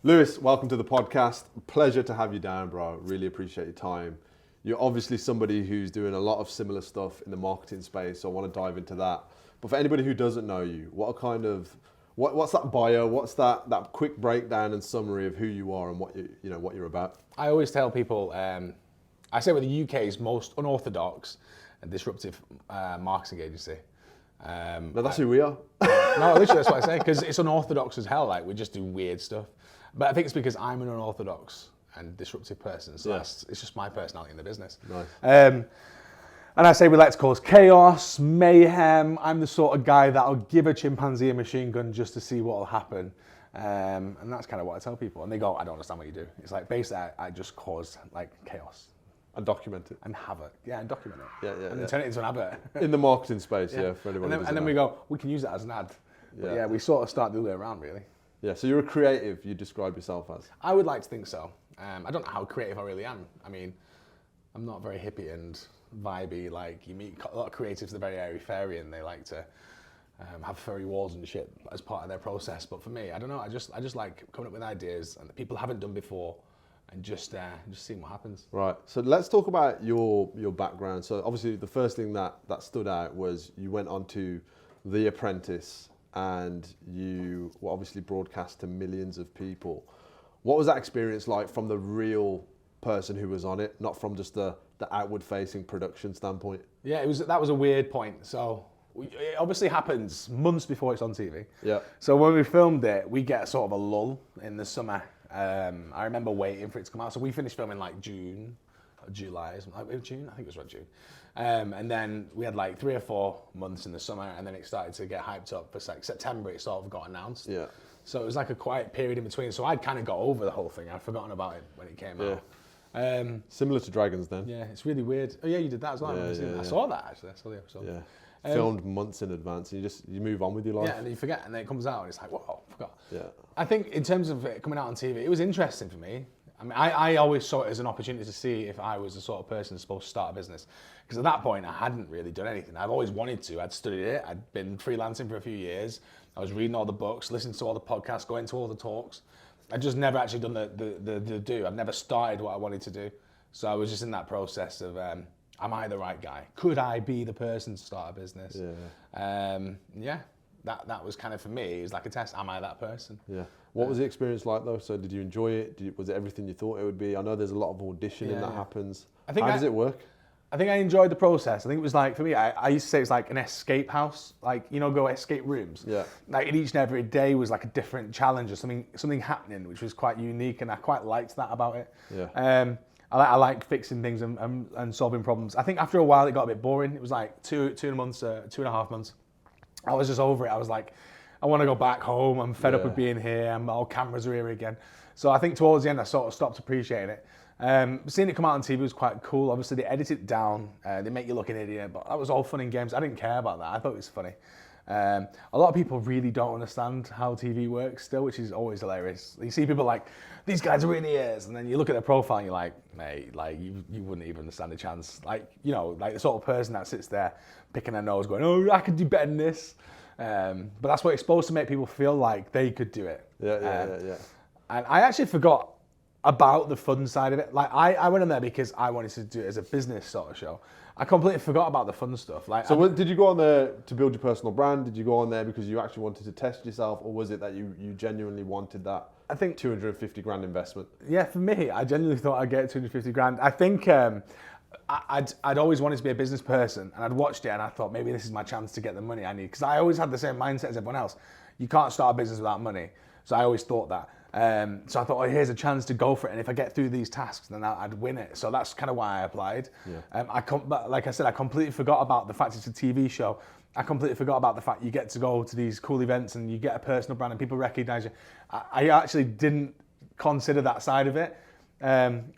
Lewis, welcome to the podcast. Pleasure to have you down, bro. Really appreciate your time. You're obviously somebody who's doing a lot of similar stuff in the marketing space, so I want to dive into that. But for anybody who doesn't know you, what's that bio? What's that quick breakdown and summary of who you are and what you're about? I always tell people, I say we're the UK's most unorthodox and disruptive marketing agency. No, that's who we are. No, literally that's what I say, because it's unorthodox as hell. Like, we just do weird stuff. But I think it's because I'm an unorthodox and disruptive person, so it's just my personality in the business. Nice. And I say we like to cause chaos, mayhem. I'm the sort of guy that'll give a chimpanzee a machine gun just to see what will happen. And that's kind of what I tell people. And they go, I don't understand what you do. It's like, basically, I just cause like chaos. And document it. And havoc. Yeah, and document it. Yeah. And then turn it into an advert. In the marketing space, for anyone. And then we go, we can use that as an ad. But we sort of start the other way around, really. Yeah, so you're a creative, you describe yourself as? I would like to think so. I don't know how creative I really am. I mean, I'm not very hippie and vibey. Like, you meet a lot of creatives, they're very airy-fairy and they like to have furry walls and shit as part of their process. But for me, I don't know, I just like coming up with ideas and that people haven't done before and just seeing what happens. Right, so let's talk about your background. So obviously the first thing that stood out was you went on to The Apprentice and you were obviously broadcast to millions of people. What was that experience like from the real person who was on it, not from just the outward-facing production standpoint? Yeah, that was a weird point. So it obviously happens months before it's on TV. Yeah. So when we filmed it, we get sort of a lull in the summer. I remember waiting for it to come out. So we finished filming like June, or July, like June. I think it was around June. And then we had like 3 or 4 months in the summer, and then it started to get hyped up for like September. It sort of got announced. Yeah. So it was like a quiet period in between. So I'd kind of got over the whole thing. I'd forgotten about it when it came out. Similar to Dragons then. Yeah, it's really weird. Oh yeah, you did that as well. I saw that actually. I saw the episode. Yeah. Filmed months in advance, and you move on with your life. Yeah, and then you forget, and then it comes out, and it's like, whoa, I forgot. Yeah. I think in terms of it coming out on TV, it was interesting for me. I mean, I always saw it as an opportunity to see if I was the sort of person supposed to start a business. Because at that point, I hadn't really done anything. I've always wanted to. I'd studied it. I'd been freelancing for a few years. I was reading all the books, listening to all the podcasts, going to all the talks. I'd just never actually done the do. I've never started what I wanted to do. So I was just in that process of, am I the right guy? Could I be the person to start a business? Yeah. That was kind of for me. It was like a test. Am I that person? Yeah. What was the experience like though? So did you enjoy it? Was it everything you thought it would be? I know there's a lot of auditioning that happens. How does it work? I think I enjoyed the process. I think it was like, for me, I used to say it's like an escape house. Like, go escape rooms. Yeah. Like each and every day was like a different challenge or something happening, which was quite unique, and I quite liked that about it. Yeah. I like fixing things and solving problems. I think after a while it got a bit boring. It was like 2.5 months. I was just over it. I was like, I want to go back home. I'm fed up with being here. All cameras are here again. So I think towards the end I sort of stopped appreciating it. Seeing it come out on TV was quite cool. Obviously they edit it down. They make you look an idiot, but that was all fun and games. I didn't care about that. I thought it was funny. A lot of people really don't understand how TV works still, which is always hilarious. You see people like, these guys are idiots, and then you look at their profile and you're like, mate, like you wouldn't even stand a chance. Like, like the sort of person that sits there picking their nose going, oh, I could do better than this. But that's what it's supposed to make people feel like they could do it. Yeah. And I actually forgot about the fun side of it. Like I went on there because I wanted to do it as a business sort of show. I completely forgot about the fun stuff. Like, so did you go on there to build your personal brand? Did you go on there because you actually wanted to test yourself, or was it that you genuinely wanted that? I think 250 grand investment. Yeah, for me, I genuinely thought I'd get 250 grand. I think I'd always wanted to be a business person, and I'd watched it and I thought maybe this is my chance to get the money I need, because I always had the same mindset as everyone else. You can't start a business without money. So I always thought that. So I thought, oh, here's a chance to go for it, and if I get through these tasks, then I'd win it. So that's kind of why I applied. Yeah. But like I said, I completely forgot about the fact it's a TV show. I completely forgot about the fact you get to go to these cool events and you get a personal brand and people recognize you. I actually didn't consider that side of it,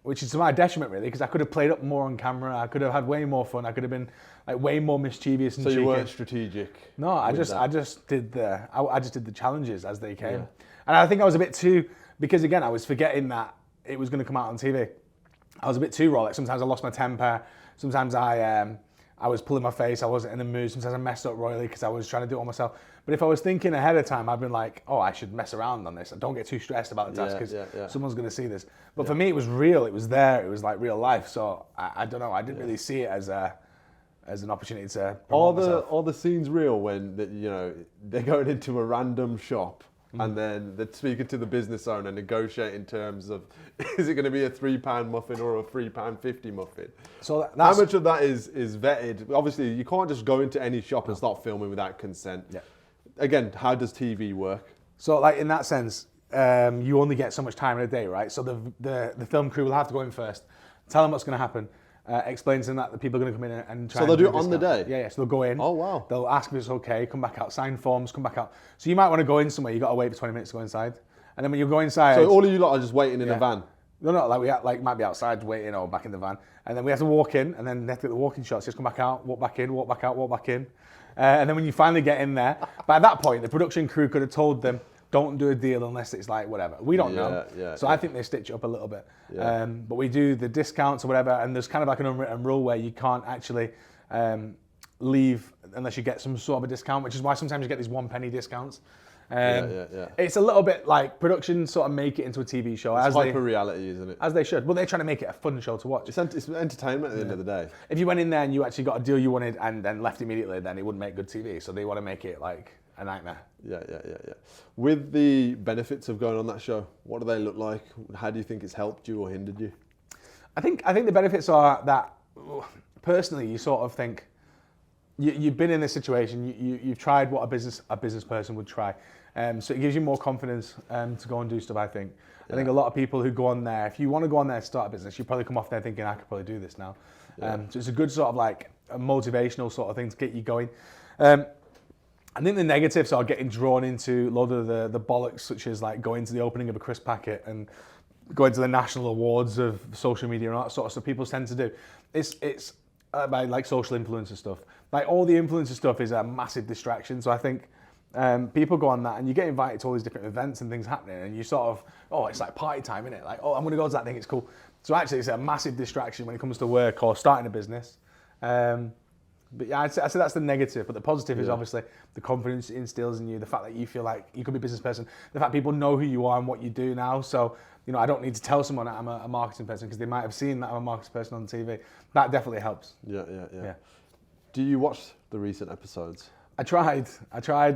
which is to my detriment really, because I could have played up more on camera. I could have had way more fun. I could have been like way more mischievous and cheeky. So you weren't strategic? No, I just did the challenges as they came. Yeah. And I think I was a bit too, because again, I was forgetting that it was going to come out on TV. I was a bit too raw. Like sometimes I lost my temper. Sometimes I I was pulling my face, I wasn't in the mood. Sometimes I messed up royally because I was trying to do it all myself. But if I was thinking ahead of time, I'd been like, oh, I should mess around on this. Don't get too stressed about the task because someone's going to see this. But for me, it was real. It was there. It was like real life. So I don't know. I didn't really see it as an opportunity to promote myself. Are the scenes real when they're going into a random shop and then they're speaking to the business owner and negotiating terms of is it going to be a £3 muffin or a £3.50 muffin? So how much of that is vetted? Obviously, you can't just go into any shop and start filming without consent. Yeah. Again, how does TV work? So like in that sense, you only get so much time in a day, right? So the film crew will have to go in first, tell them what's going to happen. Explain to them that the people are going to come in and try. So they'll do it on the day? Yeah, so they'll go in. Oh, wow. They'll ask if it's okay, come back out, sign forms, come back out. So you might want to go in somewhere, you got to wait for 20 minutes to go inside. And then when you go inside... So all of you lot are just waiting in a van? No, like we might be outside waiting or back in the van. And then we have to walk in, and then they have to get the walking shots, just come back out, walk back in, walk back out, walk back in. And then when you finally get in there, by that point, the production crew could have told them, don't do a deal unless it's like whatever. We don't know. So I think they stitch it up a little bit. But we do the discounts or whatever, and there's kind of like an unwritten rule where you can't actually leave unless you get some sort of a discount, which is why sometimes you get these 1 penny discounts. It's a little bit like production sort of make it into a TV show. It's hyper reality, isn't it? As they should. Well, they're trying to make it a fun show to watch. It's entertainment at the end of the day. If you went in there and you actually got a deal you wanted and then left immediately, then it wouldn't make good TV. So they want to make it like a nightmare. Yeah. With the benefits of going on that show, what do they look like? How do you think it's helped you or hindered you? I think the benefits are that, personally, you sort of think, you've been in this situation, you've tried what a business person would try. So it gives you more confidence to go and do stuff, I think. I think a lot of people who go on there, if you want to go on there and start a business, you probably come off there thinking, I could probably do this now. So it's a good sort of like a motivational sort of thing to get you going. I think the negatives are getting drawn into a lot of the bollocks, such as like going to the opening of a crisp packet and going to the national awards of social media and all that sort of stuff people tend to do. It's by like social influencer stuff. Like all the influencer stuff is a massive distraction. So I think people go on that and you get invited to all these different events and things happening and you sort of, oh, it's like party time, isn't it? Like, oh, I'm going to go to that thing, it's cool. So actually it's a massive distraction when it comes to work or starting a business. But yeah, I'd say that's the negative, but the positive is obviously the confidence it instills in you, the fact that you feel like you could be a business person, the fact people know who you are and what you do now. So, I don't need to tell someone that I'm a marketing person because they might have seen that I'm a marketing person on TV. That definitely helps. Yeah. Do you watch the recent episodes? I tried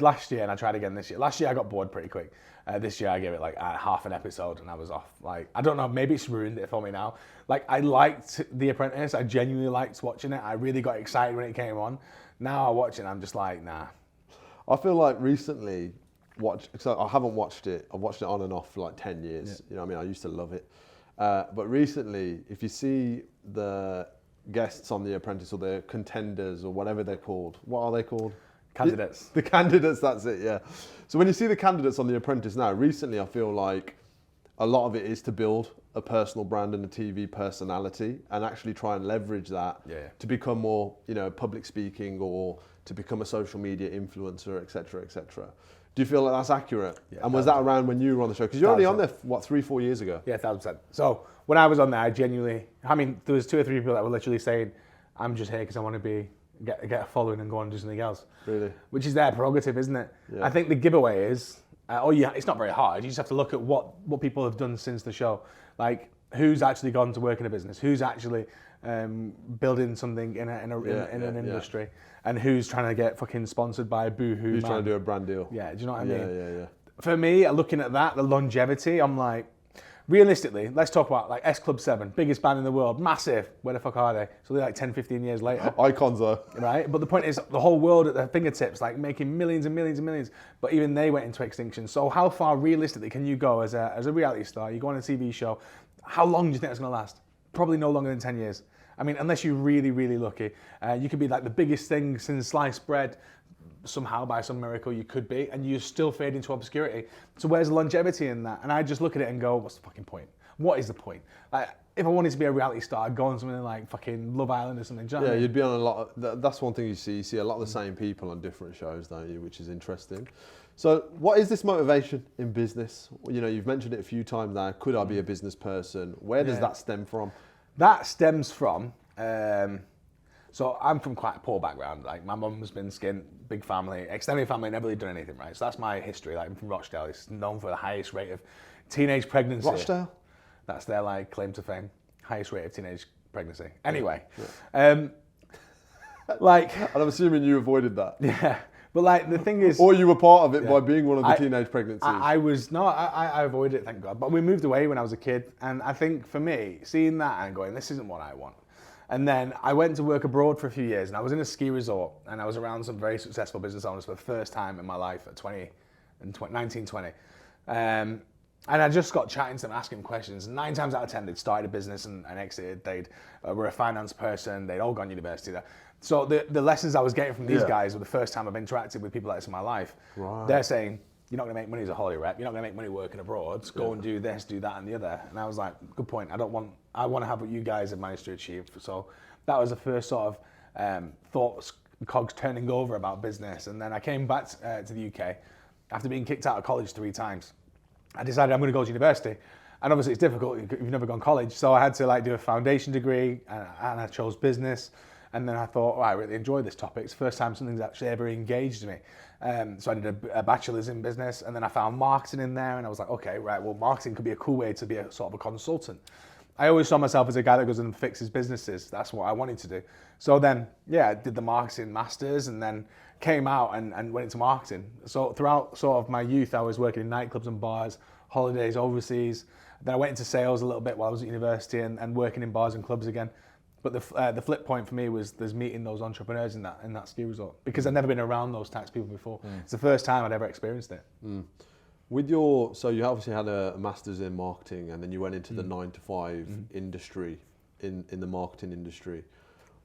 last year and I tried again this year. Last year I got bored pretty quick. This year I gave it like half an episode and I was off. Like, I don't know, maybe it's ruined it for me now. Like, I liked The Apprentice. I genuinely liked watching it. I really got excited when it came on. Now I watch it and I'm just like, nah. I feel like recently, because I haven't watched it. I've watched it on and off for like 10 years. I mean, I used to love it. But recently, if you see the guests on The Apprentice or the contenders or whatever they're called, what are they called? Candidates. The candidates, that's it, yeah. So when you see the candidates on The Apprentice now, recently I feel like a lot of it is to build a personal brand and a TV personality and actually try and leverage that to become more, public speaking or to become a social media influencer, etc., etc. Do you feel like that's accurate? Yeah, and was that around when you were on the show? Because you're only on there, 3-4 years ago? Yeah, 1,000%. So when I was on there, I genuinely, there was 2 or 3 people that were literally saying, I'm just here because I want to get a following and go on and do something else. Really? Which is their prerogative, isn't it? Yeah. I think the giveaway is, it's not very hard. You just have to look at what people have done since the show. Like, who's actually gone to work in a business? Who's actually building something in an industry? And who's trying to get fucking sponsored by a Boohoo Who's trying to do a brand deal? Yeah, do you know what I mean? Yeah. For me, looking at that, the longevity, I'm like, realistically, let's talk about like S Club 7, biggest band in the world, massive. Where the fuck are they? So they're like 10, 15 years later. Icons though. Right? But the point is, the whole world at their fingertips, like making millions and millions and millions. But even they went into extinction. So how far realistically can you go as a reality star? You go on a TV show. How long do you think that's going to last? Probably no longer than 10 years. I mean, unless you're really, really lucky. You could be like the biggest thing since sliced bread. Somehow, by some miracle, you could be, and you still fade into obscurity. So where's the longevity in that? And I just look at it and go, what's the fucking point? What is the point? Like, if I wanted to be a reality star, I'd go on something like fucking Love Island or something. Do you know what I mean? You'd be on a lot of, that's one thing you see. You see a lot of the same people on different shows, don't you? Which is interesting. So what is this motivation in business? You've mentioned it a few times now. Could I be a business person? Where does that stem from? That stems from, So I'm from quite a poor background. Like my mum's been skint, big family, extended family, never really done anything, right? So that's my history. Like I'm from Rochdale. It's known for the highest rate of teenage pregnancy. Rochdale? That's their like claim to fame. Highest rate of teenage pregnancy. Anyway, like, And I'm assuming you avoided that. yeah. But like the thing is, Or you were part of it by being one of the teenage pregnancies. I avoided it, thank God. But we moved away when I was a kid, and I think for me, seeing that and going, this isn't what I want. And then I went to work abroad for a few years, and I was in a ski resort, and I was around some very successful business owners for the first time in my life at 19, 20. And I just got chatting to them, asking questions. 9 times out of 10, they'd started a business and exited. They were a finance person. They'd all gone to university there. So the lessons I was getting from these guys were the first time I've interacted with people like this in my life. Right. They're saying, you're not going to make money as a holiday rep. You're not going to make money working abroad. Go and do this, do that, and the other. And I was like, good point. I want to have what you guys have managed to achieve. So that was the first sort of thoughts, cogs turning over about business. And then I came back to the UK after being kicked out of college 3 times. I decided I'm going to go to university. And obviously it's difficult if you've never gone to college. So I had to like do a foundation degree, and I chose business. And then I thought, I really enjoy this topic. It's the first time something's actually ever engaged me. So I did a bachelor's in business, and then I found marketing in there, and I was like, okay, right, well, marketing could be a cool way to be a sort of a consultant. I always saw myself as a guy that goes and fixes businesses. That's what I wanted to do. So then, I did the marketing masters, and then came out and went into marketing. So throughout sort of my youth, I was working in nightclubs and bars, holidays overseas. Then I went into sales a little bit while I was at university and working in bars and clubs again. But the flip point for me was there's meeting those entrepreneurs in that ski resort, because I'd never been around those types of people before. It's the first time I'd ever experienced it. So you obviously had a master's in marketing, and then you went into the 9 to 5 industry in the marketing industry.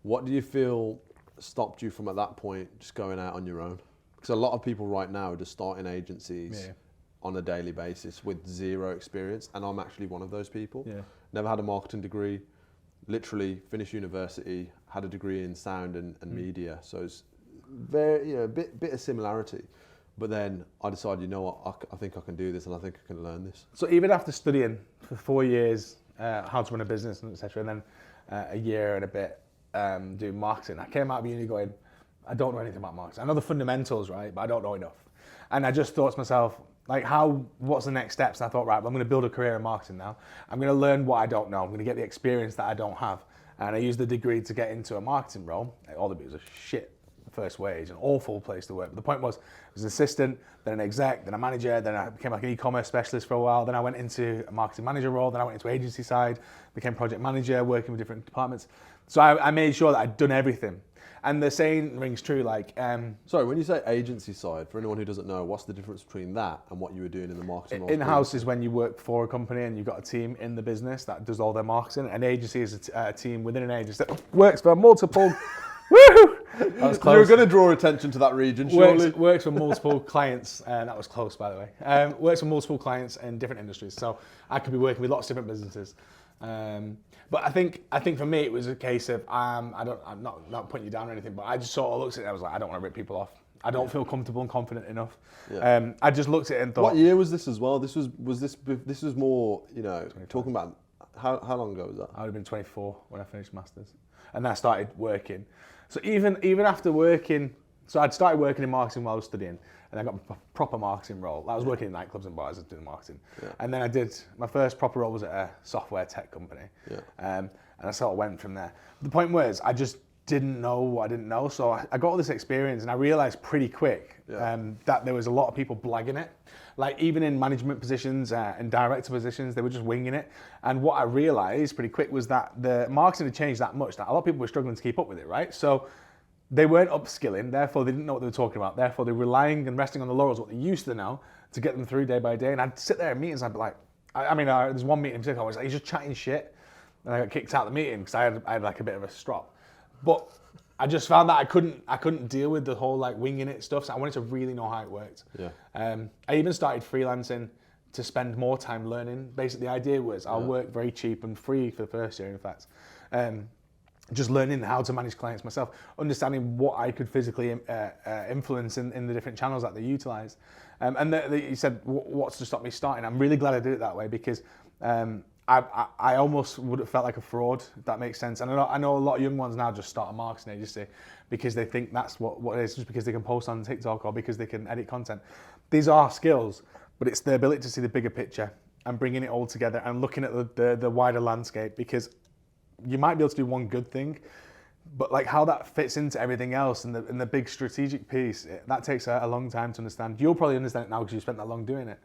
What do you feel stopped you from at that point just going out on your own? Because a lot of people right now are just starting agencies on a daily basis with 0 experience, and I'm actually one of those people. Never had a marketing degree. Literally finished university, had a degree in sound and media, so it's very a bit of similarity. But then I decided, you know what, I think I can do this, and I think I can learn this. So even after studying for 4 years how to run a business and etc., and then a year and a bit doing marketing, I came out of uni going, I don't know anything about marketing. I know the fundamentals, right, but I don't know enough. And I just thought to myself, like, what's the next steps? And I thought, right, well, I'm going to build a career in marketing now. I'm going to learn what I don't know. I'm going to get the experience that I don't have. And I used the degree to get into a marketing role. All of it was a shit first wage, an awful place to work. But the point was, I was an assistant, then an exec, then a manager, then I became like an e-commerce specialist for a while. Then I went into a marketing manager role. Then I went into agency side, became project manager, working with different departments. So I made sure that I'd done everything. And the saying rings true, like... Sorry, when you say agency side, for anyone who doesn't know, what's the difference between that and what you were doing in the marketing role? In-house is when you work for a company and you've got a team in the business that does all their marketing. An agency is a team within an agency that works for multiple... Woo! That was close. You were going to draw attention to that region, surely. Works for multiple clients, that was close, by the way. Works for multiple clients in different industries. So I could be working with lots of different businesses. But I think for me it was a case of I'm not putting you down or anything, but I just sort of looked at it and I was like, I don't want to rip people off. I don't feel comfortable and confident enough. I just looked at it and thought. What year was this as well? This was more, talking about how long ago was that? I would have been 24 when I finished masters, and then I started working. So even after working, so I'd started working in marketing while I was studying, and I got a proper marketing role. I was working in nightclubs and bars doing marketing. And then I did, my first proper role was at a software tech company. And I sort of went from there. The point was, I just didn't know what I didn't know. So I got all this experience, and I realized pretty quick that there was a lot of people blagging it. Like even in management positions and director positions, they were just winging it. And what I realized pretty quick was that the marketing had changed that much that a lot of people were struggling to keep up with it, right? So they weren't upskilling, therefore they didn't know what they were talking about. Therefore they were relying and resting on the laurels, what they used to know, to get them through day by day. And I'd sit there in meetings and I'd be like, there's one meeting in particular, I was like, he's just chatting shit. And I got kicked out of the meeting because I had like a bit of a strop. But I just found that I couldn't deal with the whole like winging it stuff. So I wanted to really know how it worked. I even started freelancing to spend more time learning. Basically the idea was I'll work very cheap and free for the first year, in fact. Just learning how to manage clients myself, understanding what I could physically influence in the different channels that they utilize. And you said, what's to stop me starting? I'm really glad I did it that way because I almost would have felt like a fraud, if that makes sense. And I know a lot of young ones now just start a marketing agency because they think that's what it is, just because they can post on TikTok or because they can edit content. These are skills, but it's the ability to see the bigger picture and bringing it all together and looking at the wider landscape, because you might be able to do one good thing, but like how that fits into everything else and the big strategic piece, that takes a long time to understand. You'll probably understand it now because you spent that long doing it.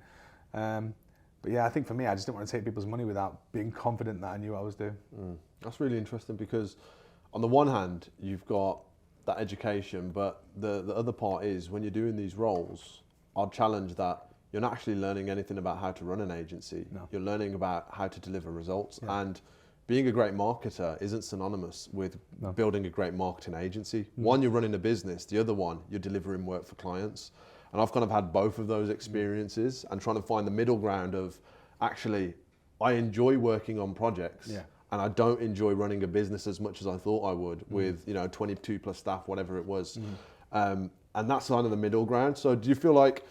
But yeah, I think for me, I just didn't want to take people's money without being confident that I knew what I was doing. That's really interesting, because on the one hand, you've got that education, but the other part is when you're doing these roles, I'd challenge that you're not actually learning anything about how to run an agency. No. You're learning about how to deliver results. Yeah. And being a great marketer isn't synonymous with building a great marketing agency. One, you're running a business. The other one, you're delivering work for clients. And I've kind of had both of those experiences and trying to find the middle ground of, actually, I enjoy working on projects, and I don't enjoy running a business as much as I thought I would with 22 plus staff, whatever it was. And that's kind of the middle ground. So do you feel like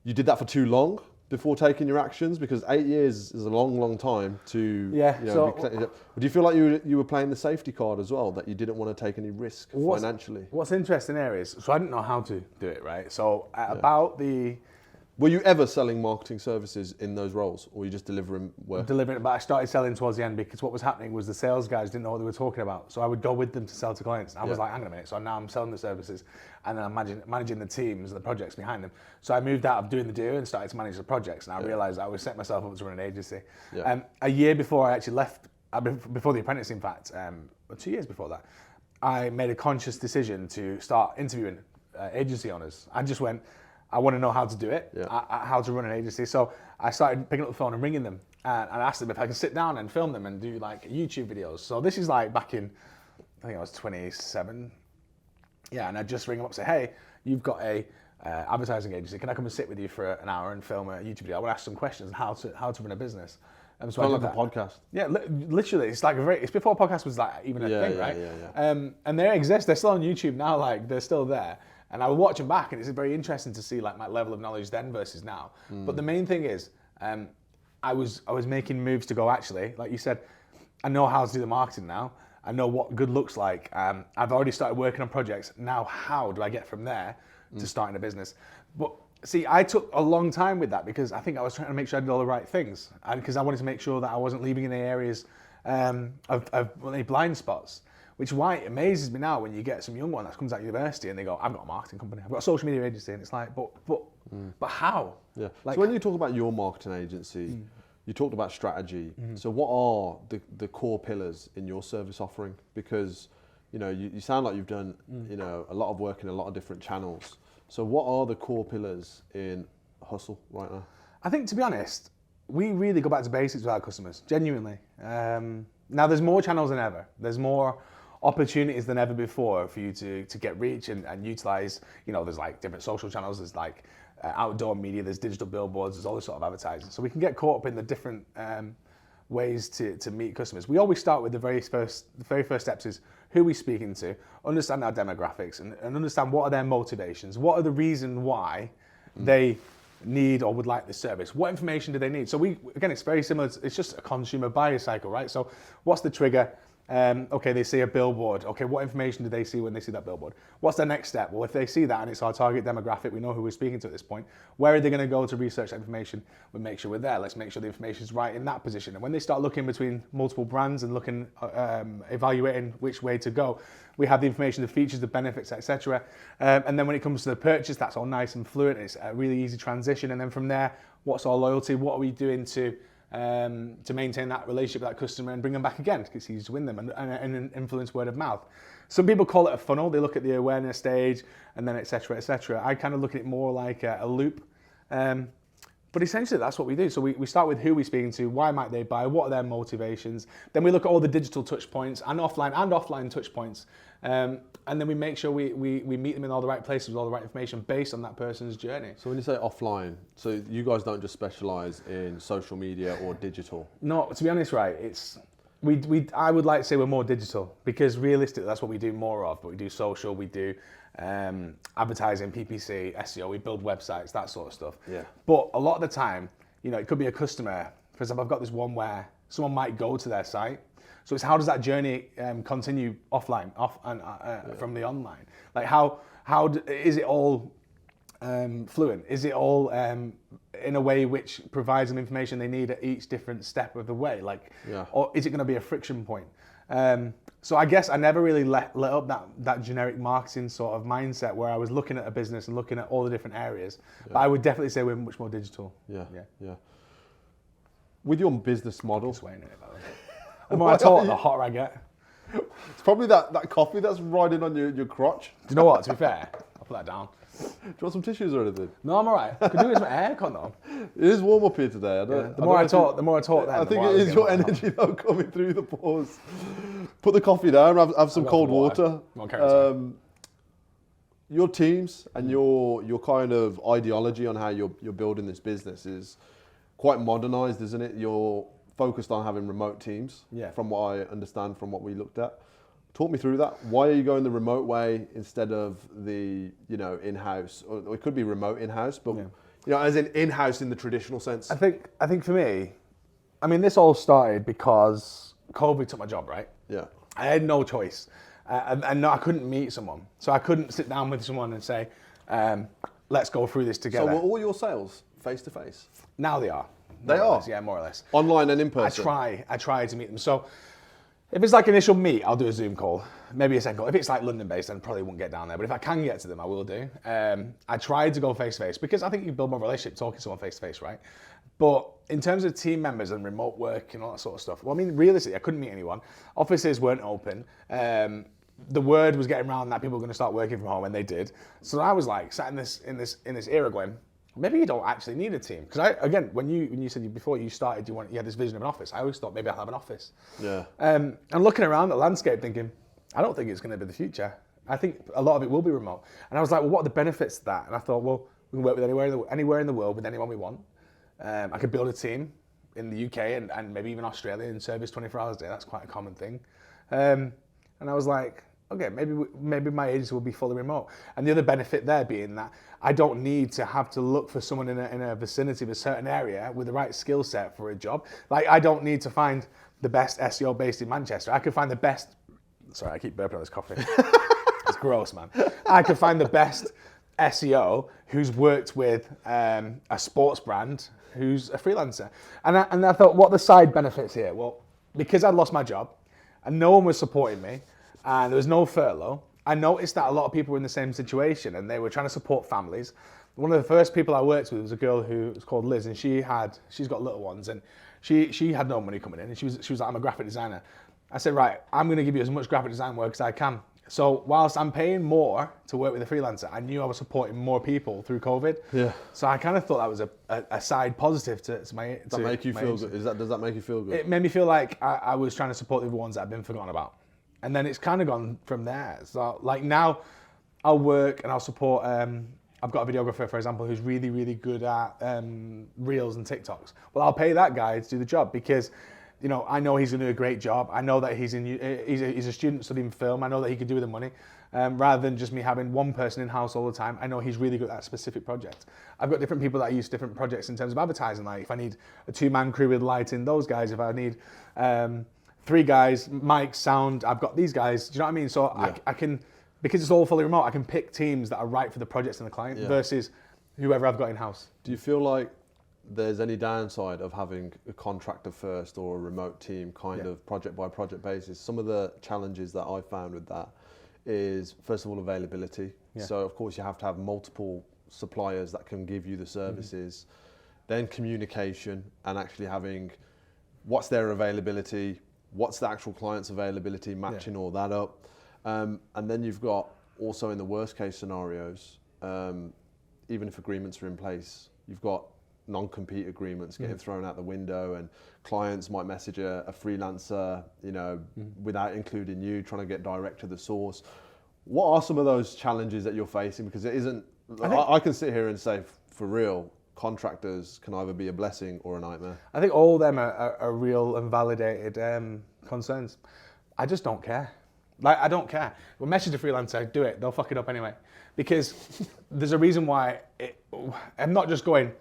you did that for too long before taking your actions? Because 8 years is a long time to. Do you feel like you were playing the safety card as well, that you didn't want to take any risk financially? What's interesting there is, so I didn't know how to do it, right? So Were you ever selling marketing services in those roles, or were you just delivering work? Delivering, but I started selling towards the end, because what was happening was the sales guys didn't know what they were talking about. So I would go with them to sell to clients. I was like, hang on a minute. So now I'm selling the services, and then I'm managing the teams and the projects behind them. So I moved out of doing the do and started to manage the projects. And I realized I was setting myself up to run an agency. A year before I actually left, before the Apprentice, in fact, 2 years before that, I made a conscious decision to start interviewing agency owners. I just went, I want to know how to do it, how to run an agency. So I started picking up the phone and ringing them, and asked them if I could sit down and film them and do like YouTube videos. So this is like back in, I think I was 27. Yeah, and I'd just ring them up and say, hey, you've got a advertising agency. Can I come and sit with you for an hour and film a YouTube video? I want to ask some questions on how to run a business. So kind of like a podcast. Yeah, literally, it's like it's before podcast was like even a thing, right? And they exist. They're still on YouTube now. Like they're still there. And I would watch them back, and it's very interesting to see like my level of knowledge then versus now. But the main thing is, I was making moves to go, actually, like you said, I know how to do the marketing now. I know what good looks like. I've already started working on projects. Now, how do I get from there to starting a business? But see, I took a long time with that, because I think I was trying to make sure I did all the right things, and because I wanted to make sure that I wasn't leaving any areas of any blind spots. Which is why it amazes me now when you get some young one that comes out of university and they go, I've got a marketing company, I've got a social media agency, and it's like, but how? Yeah. Like, so when you talk about your marketing agency, you talked about strategy. So what are the core pillars in your service offering? Because you sound like you've done a lot of work in a lot of different channels. So what are the core pillars in Hustle right now? I think, to be honest, we really go back to basics with our customers, genuinely. Now there's more channels than ever. There's more opportunities than ever before for you to get reach and utilize. There's like different social channels. There's like outdoor media. There's digital billboards. There's all this sort of advertising. So we can get caught up in the different ways to meet customers. We always start with the very first steps is who we're speaking to, understand our demographics, and understand what are their motivations. What are the reasons why they need or would like the service? What information do they need? So again, it's very similar. It's just a consumer buyer cycle, right? So what's the trigger? Okay, they see a billboard. Okay, what information do they see when they see that billboard? What's the next step? Well, if they see that and it's our target demographic, we know who we're speaking to at this point. Where are they going to go to research that information? We make sure we're there. Let's make sure the information is right in that position. And when they start looking between multiple brands and looking, evaluating which way to go, we have the information, the features, the benefits, etc. And then when it comes to the purchase, that's all nice and fluent. It's a really easy transition. And then from there, what's our loyalty? What are we doing to maintain that relationship with that customer and bring them back again? It's easy to win them and influence word of mouth. Some people call it a funnel. They look at the awareness stage and then et cetera, et cetera. I kind of look at it more like a loop. But essentially that's what we do. So we start with who we're speaking to, why might they buy, what are their motivations. Then we look at all the digital touch points and offline touch points. And then we make sure we meet them in all the right places with all the right information based on that person's journey. So when you say offline, so you guys don't just specialize in social media or digital? No, to be honest, right, I would like to say we're more digital, because realistically that's what we do more of. But we do social, we do advertising, PPC, SEO, we build websites, that sort of stuff. Yeah. But a lot of the time, it could be a customer For example, I've got this one where someone might go to their site. So it's how does that journey continue offline, from the online? Like is it all fluent? Is it all in a way which provides them information they need at each different step of the way? Like, or is it going to be a friction point? So I guess I never really let up that generic marketing sort of mindset where I was looking at a business and looking at all the different areas. But I would definitely say we're much more digital. Yeah. With your business model, Swearing in it, by the way. The more I talk, the hotter I get. it's probably that coffee that's riding on your crotch. Do you know what? To be fair, I'll put that down. Do you want some tissues or anything? No, I'm all right. I could do this with my aircon though. It is warm up here today. The more I talk, then. I think it is your energy though coming through the pores. Put the coffee down. Have some cold water. Your teams and your kind of ideology on how you're building this business is quite modernized, isn't it? You're focused on having remote teams. From what I understand, from what we looked at. Talk me through that. Why are you going the remote way instead of the in-house? Or it could be remote in-house, but as in-house in the traditional sense. I think for me, I mean, this all started because COVID took my job, right? Yeah. I had no choice, and no, I couldn't meet someone, so I couldn't sit down with someone and say, "Let's go through this together." So were all your sales face to face? Now they are. They are. Yeah, more or less. Online and in person. I try to meet them. So if it's like initial meet, I'll do a Zoom call, maybe a second call. If it's like London based, then probably won't get down there. But if I can get to them, I will do. I try to go face to face because I think you build more relationship talking to someone face to face, right? But in terms of team members and remote work and all that sort of stuff, well, I mean, realistically, I couldn't meet anyone. Offices weren't open. The word was getting around that people were going to start working from home, and they did. So I was like sat in this era going, maybe you don't actually need a team. Because again, when you said before you started, you had this vision of an office. I always thought maybe I'll have an office. Yeah. And looking around the landscape, thinking, I don't think it's going to be the future. I think a lot of it will be remote. And I was like, well, what are the benefits to that? And I thought, well, we can work with anywhere in the world with anyone we want. I could build a team in the UK and maybe even Australia and service 24 hours a day. That's quite a common thing. And I was like, okay, maybe my agency will be fully remote. And the other benefit there being that I don't need to have to look for someone in a vicinity of a certain area with the right skill set for a job. Like, I don't need to find the best SEO based in Manchester. I could find the best, sorry, I keep burping on this coffee. It's gross, man. I could find the best SEO who's worked with a sports brand who's a freelancer. And I thought, what are the side benefits here? Well, because I'd lost my job and no one was supporting me, and there was no furlough, I noticed that a lot of people were in the same situation and they were trying to support families. One of the first people I worked with was a girl who was called Liz, and she's got little ones, and she had no money coming in, and she was like, I'm a graphic designer. I said, right, I'm going to give you as much graphic design work as I can. So whilst I'm paying more to work with a freelancer, I knew I was supporting more people through COVID. Yeah. So I kind of thought that was a side positive to my. Does that make you feel good? Does that make you feel good? It made me feel like I was trying to support the other ones that had been forgotten about. And then it's kind of gone from there. So like now I'll work and I'll support, I've got a videographer, for example, who's really, really good at Reels and TikToks. Well, I'll pay that guy to do the job because, I know he's going to do a great job. I know that he's a student studying film. I know that he can do with the money. Rather than just me having one person in-house all the time, I know he's really good at that specific project. I've got different people that use different projects in terms of advertising. Like if I need a 2-man crew with lighting, those guys. If I need 3 guys, mic, sound, I've got these guys. Do you know what I mean? So yeah. I can, because it's all fully remote, I can pick teams that are right for the projects and the client versus whoever I've got in-house. Do you feel like there's any downside of having a contractor first or a remote team kind of project by project basis? Some of the challenges that I found with that is, first of all, availability. Yeah. So of course you have to have multiple suppliers that can give you the services, then communication and actually having what's their availability, what's the actual client's availability, matching all that up. And then you've got also in the worst case scenarios, even if agreements are in place, you've got non-compete agreements getting thrown out the window, and clients might message a freelancer, without including you, trying to get direct to the source. What are some of those challenges that you're facing? Because it isn't, I can sit here and say, for real, contractors can either be a blessing or a nightmare. I think all of them are real and validated concerns. I just don't care. Like, I don't care. Well, message a freelancer, do it. They'll fuck it up anyway. Because there's a reason why I'm not just going,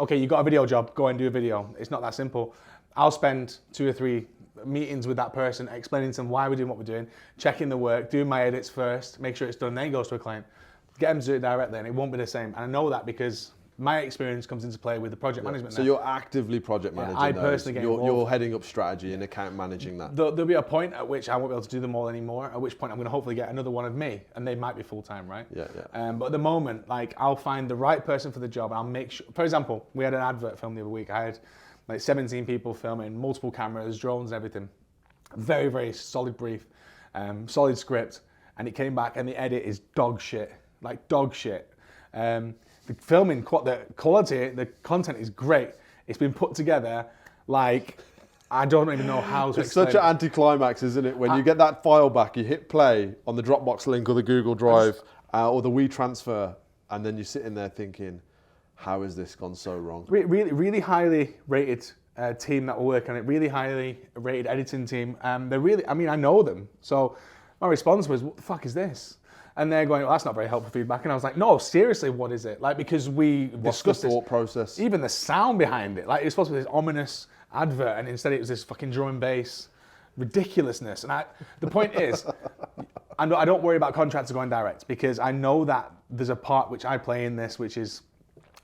okay, you got a video job, go and do a video. It's not that simple. I'll spend 2 or 3 meetings with that person, explaining to them why we're doing what we're doing, checking the work, doing my edits first, make sure it's done, then it goes to a client. Get them to do it directly, and it won't be the same. And I know that because my experience comes into play with the project management. So now. you're actively project managing I those. personally get involved. You're heading up strategy and account managing that. There'll be a point at which I won't be able to do them all anymore, at which point I'm going to hopefully get another one of me, and they might be full-time, right? Yeah. But at the moment, like, I'll find the right person for the job, and I'll make sure, for example, we had an advert filmed the other week. I had like 17 people filming, multiple cameras, drones and everything. Very, very solid brief, solid script, and it came back and the edit is dog shit, like dog shit. The filming, the quality, the content is great. It's been put together like, I don't even know how to explain. It's such an anticlimax, isn't it? When you get that file back, you hit play on the Dropbox link or the Google Drive or the WeTransfer, and then you're sitting there thinking, how has this gone so wrong? Really, really highly rated team that will work on it, really highly rated editing team. They're really, I mean, I know them. So my response was, what the fuck is this? And they're going, well, that's not very helpful feedback. And I was like, no, seriously, what is it? Like, because we discussed the thought process? Even the sound behind it. Like, it's supposed to be this ominous advert, and instead it was this fucking drum and bass ridiculousness. And the point is, I don't worry about contractors going direct, because I know that there's a part which I play in this, which is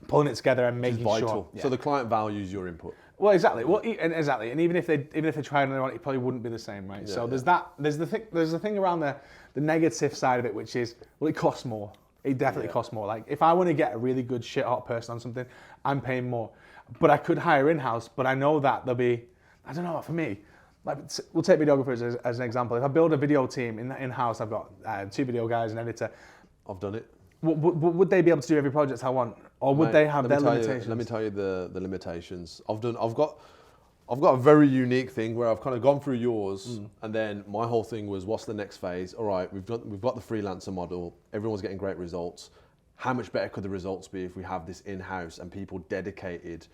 pulling it together and making vital. sure. Yeah. So the client values your input. Well, exactly. Well, exactly. And even if they tried on their own, it probably wouldn't be the same, right? Yeah, so there's that. There's the thing around the negative side of it, which is, well, it costs more. It definitely costs more. Like, if I want to get a really good shit hot person on something, I'm paying more. But I could hire in-house. But I know that there'll be, I don't know. For me, like, we'll take videographers as an example. If I build a video team in-house, I've got 2 video guys, an editor. I've done it. Would they be able to do every project I want, or would they have their limitations? Let me tell you the limitations. I've got a very unique thing where I've kind of gone through yours, and then my whole thing was, what's the next phase? All right, we've got the freelancer model. Everyone's getting great results. How much better could the results be if we have this in-house and people dedicated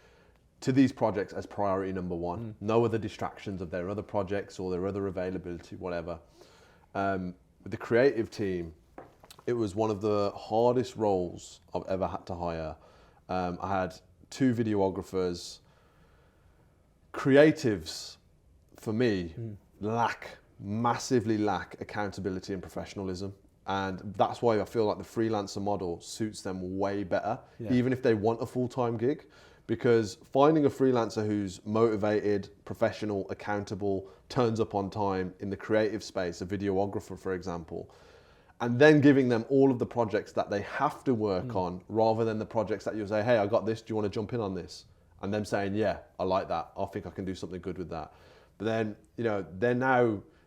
to these projects as priority number 1? No other distractions of their other projects or their other availability, whatever. With the creative team, it was one of the hardest roles I've ever had to hire. I had 2 videographers. Creatives, for me, massively lack accountability and professionalism. And that's why I feel like the freelancer model suits them way better, even if they want a full-time gig. Because finding a freelancer who's motivated, professional, accountable, turns up on time in the creative space, a videographer, for example, and then giving them all of the projects that they have to work on, rather than the projects that you say, hey, I got this, do you want to jump in on this? And them saying, yeah, I like that, I think I can do something good with that. But then,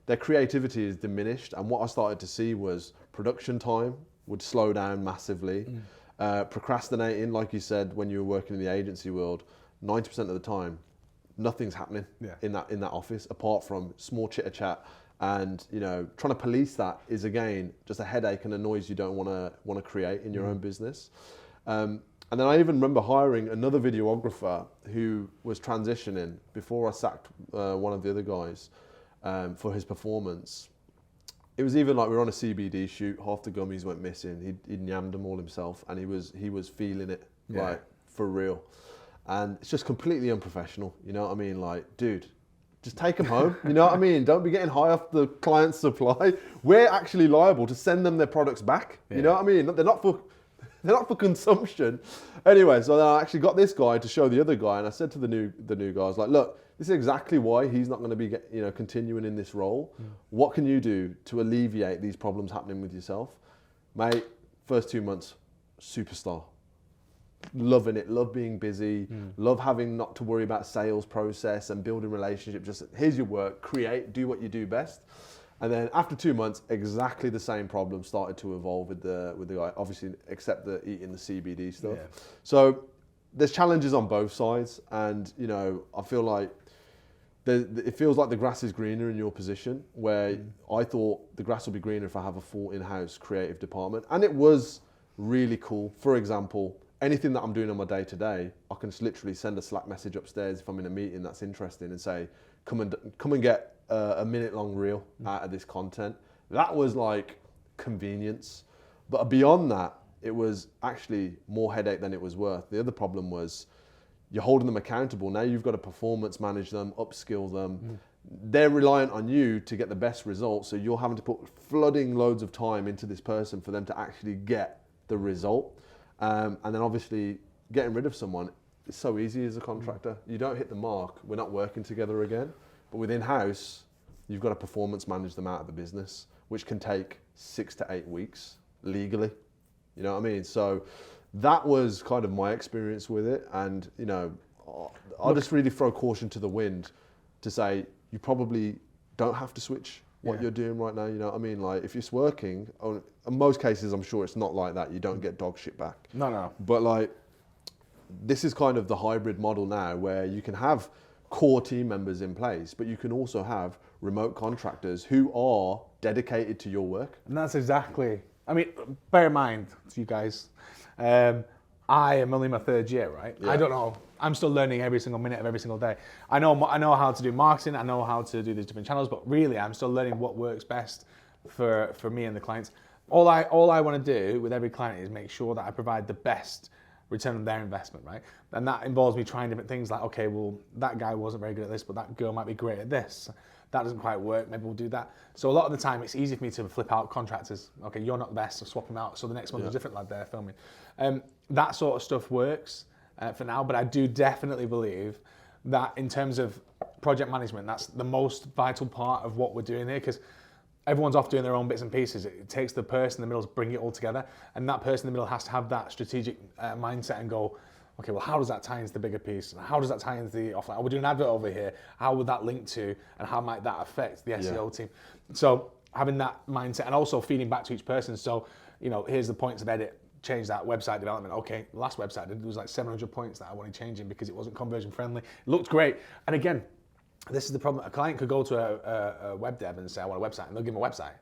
their creativity is diminished, and what I started to see was production time would slow down massively. Procrastinating, like you said, when you were working in the agency world, 90% of the time, nothing's happening in that office, apart from small chitter chat. And trying to police that is, again, just a headache and a noise you don't want to create in your own business. And then I even remember hiring another videographer who was transitioning before I sacked one of the other guys for his performance. It was even like we were on a CBD shoot, half the gummies went missing. He'd yammed them all himself, and he was feeling it, like, for real. And it's just completely unprofessional. You know what I mean? Like, dude, just take them home. You know what I mean? Don't be getting high off the client's supply. We're actually liable to send them their products back. You know what I mean? They're not for consumption. Anyway, so then I actually got this guy to show the other guy, and I said to the new guy, I was like, look, this is exactly why he's not going to be continuing in this role. What can you do to alleviate these problems happening with yourself? Mate, first 2 months, superstar. Loving it, love being busy, love having not to worry about sales process and building relationships. Just here's your work, create, do what you do best. And then after 2 months, exactly the same problem started to evolve with the guy, obviously, except the eating the CBD stuff. Yeah. So there's challenges on both sides, and I feel like it feels like the grass is greener in your position, where I thought the grass would be greener if I have a full in-house creative department, and it was really cool. For example, anything that I'm doing on my day-to-day, I can just literally send a Slack message upstairs if I'm in a meeting that's interesting and say, come and get a minute-long reel out of this content. That was like convenience. But beyond that, it was actually more headache than it was worth. The other problem was you're holding them accountable. Now you've got to performance manage them, upskill them. They're reliant on you to get the best results. So you're having to put flooding loads of time into this person for them to actually get the result. And then obviously getting rid of someone, it's so easy as a contractor. You don't hit the mark, we're not working together again. But with in-house, you've got to performance manage them out of the business, which can take 6 to 8 weeks legally. You know what I mean? So that was kind of my experience with it. And, you know, I'll just really throw caution to the wind to say, you probably don't have to switch what you're doing right now. You know what I mean? Like, if it's working, in most cases, I'm sure it's not like that. You don't get dog shit back. No. But like, this is kind of the hybrid model now where you can have core team members in place, but you can also have remote contractors who are dedicated to your work. And that's exactly, I mean, bear in mind, to you guys, I am only my 3rd year, right? Yeah. I don't know. I'm still learning every single minute of every single day. I know how to do marketing. I know how to do these different channels, but really I'm still learning what works best for me and the clients. All I want to do with every client is make sure that I provide the best return on their investment, right? And that involves me trying different things like, okay, well, that guy wasn't very good at this, but that girl might be great at this. That doesn't quite work, maybe we'll do that. So a lot of the time, it's easy for me to flip out contractors. Okay, you're not the best, so swap them out. So the next one's a different lad there filming. That sort of stuff works for now, but I do definitely believe that in terms of project management, that's the most vital part of what we're doing here, because everyone's off doing their own bits and pieces. It takes the person in the middle to bring it all together, and that person in the middle has to have that strategic mindset and go, okay, well, how does that tie into the bigger piece? How does that tie into the offline? We're doing an advert over here. How would that link to, and how might that affect the SEO team? So having that mindset and also feeding back to each person. So, you know, here's the points of edit. Change that website development. Okay, last website I did, there was like 700 points that I wanted changing because it wasn't conversion friendly. It looked great. And again, this is the problem. A client could go to a web dev and say, I want a website, and they'll give them a website.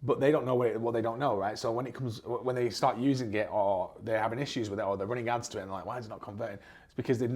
But they don't know what they don't know, right? So when they start using it, or they're having issues with it, or they're running ads to it, and they're like, why is it not converting? It's because the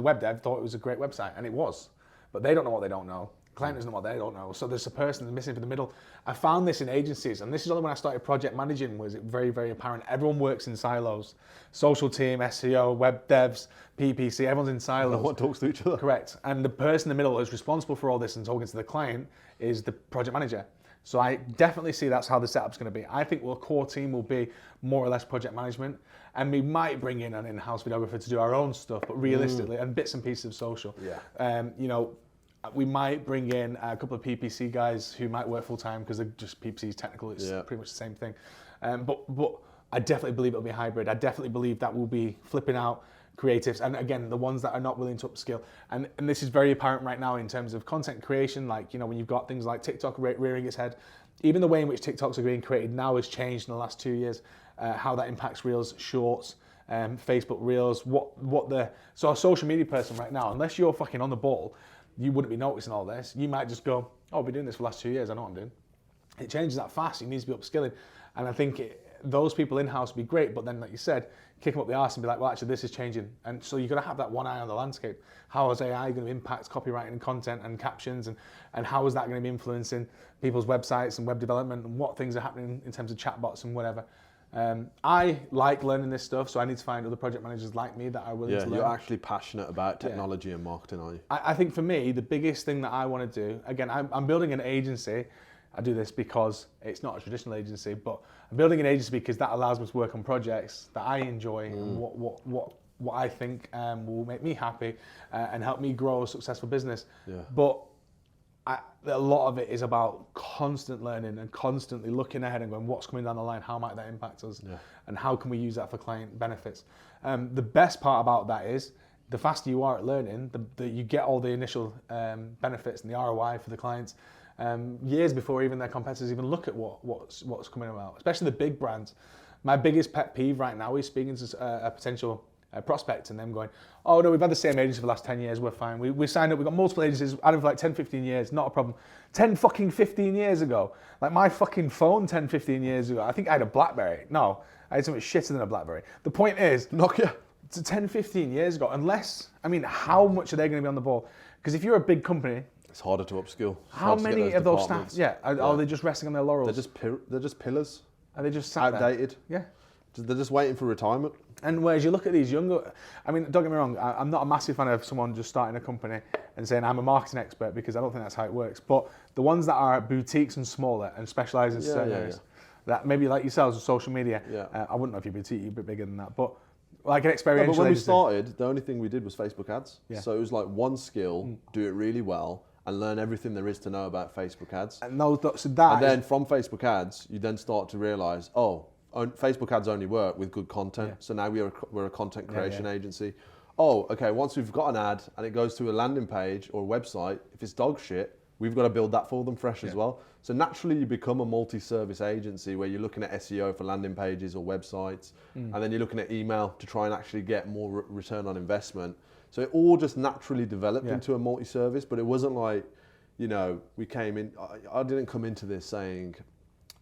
web dev thought it was a great website, and it was. But they don't know what they don't know. The client doesn't know what they don't know. So there's a person missing from the middle. I found this in agencies, and this is only when I started project managing was it very, very apparent. Everyone works in silos. Social team, SEO, web devs, PPC, everyone's in silos. No one talks to each other. Correct. And the person in the middle who's responsible for all this and talking to the client is the project manager. So I definitely see that's how the setup's going to be. I think our core team will be more or less project management, and we might bring in an in-house videographer to do our own stuff, but realistically, and bits and pieces of social. Yeah. You know, we might bring in a couple of PPC guys who might work full time because they're just PPC's technical. It's pretty much the same thing. But I definitely believe it'll be hybrid. I definitely believe that we'll be flipping out creatives, and again, the ones that are not willing to upskill. And this is very apparent right now in terms of content creation. Like, you know, when you've got things like TikTok rearing its head, even the way in which TikToks are being created now has changed in the last 2 years. How that impacts Reels, Shorts, Facebook Reels. So a social media person right now, unless you're fucking on the ball, you wouldn't be noticing all this. You might just go, oh, I've been doing this for the last 2 years. I know what I'm doing. It changes that fast. You need to be upskilling, and I think those people in-house would be great, but then, like you said, kick them up the arse and be like, well, actually, this is changing. And so you've got to have that one eye on the landscape. How is AI going to impact copywriting and content and captions, and how is that going to be influencing people's websites and web development, and what things are happening in terms of chatbots and whatever. I like learning this stuff, so I need to find other project managers like me that are willing to learn. You're actually passionate about technology and marketing, aren't you? I think for me, the biggest thing that I want to do, again, I'm building an agency. I do this because it's not a traditional agency, but I'm building an agency because that allows me to work on projects that I enjoy and what I think will make me happy and help me grow a successful business. Yeah. But a lot of it is about constant learning and constantly looking ahead and going, what's coming down the line? How might that impact us? Yeah. And how can we use that for client benefits? The best part about that is the faster you are at learning, you get all the initial benefits and the ROI for the clients. Years before even their competitors even look at what's coming about, especially the big brands. My biggest pet peeve right now is speaking to a potential prospect and them going, oh no, we've had the same agency for the last 10 years, we're fine. We signed up, we've got multiple agencies, had them for like 10, 15 years, not a problem. 10 fucking 15 years ago, like my fucking phone 10, 15 years ago, I think I had a BlackBerry. No, I had something shitter than a BlackBerry. The point is, Nokia. To 10, 15 years ago, how much are they going to be on the ball? Because if you're a big company, it's harder to upskill. How many of those staff? Are they just resting on their laurels? They're just pillars. Are they just outdated? Yeah. They're just waiting for retirement. And whereas you look at these younger, I mean, don't get me wrong, I'm not a massive fan of someone just starting a company and saying I'm a marketing expert, because I don't think that's how it works. But the ones that are boutiques and smaller and specialise in certain areas, that maybe like yourselves with social media, I wouldn't know if you're boutique, you're a bit bigger than that, but like an experiential But when agency. we started, the only thing we did was Facebook ads. Yeah. So it was like one skill, do it really well, and learn everything there is to know about Facebook ads. And then From Facebook ads, you then start to realise, Facebook ads only work with good content. So now we're a content creation agency. Oh, okay, once we've got an ad and it goes to a landing page or a website, if it's dog shit, we've got to build that for them fresh as well. So naturally you become a multi-service agency where you're looking at SEO for landing pages or websites, and then you're looking at email to try and actually get more return on investment. So it all just naturally developed into a multi-service, but it wasn't like, we came in, I didn't come into this saying,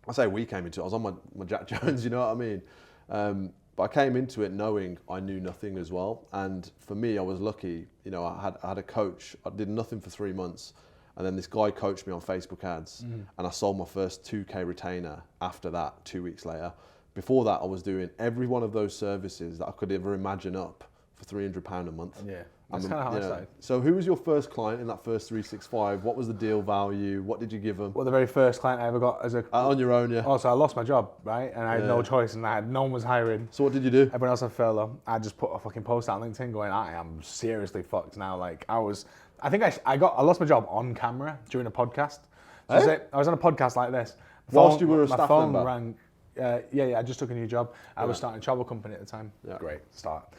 I say we came into it, I was on my Jack Jones, you know what I mean? But I came into it knowing I knew nothing as well. And for me, I was lucky, I had a coach, I did nothing for 3 months. And then this guy coached me on Facebook ads, and I sold my first 2K retainer after that 2 weeks later. Before that, I was doing every one of those services that I could ever imagine up for £300 a month. Yeah, that's kind of how I started. So who was your first client in that first 365? What was the deal value? What did you give them? Well, the very first client I ever got as a... on your own, yeah. Oh, so I lost my job, right? And I had no choice, and no one was hiring. So what did you do? Everyone else on furlough. I just put a fucking post out on LinkedIn going, I am seriously fucked now. Like, I lost my job on camera during a podcast. So I was on a podcast like this. Whilst you were a staff my phone member? Rang. I just took a new job. I was starting a travel company at the time. Yeah. Great start.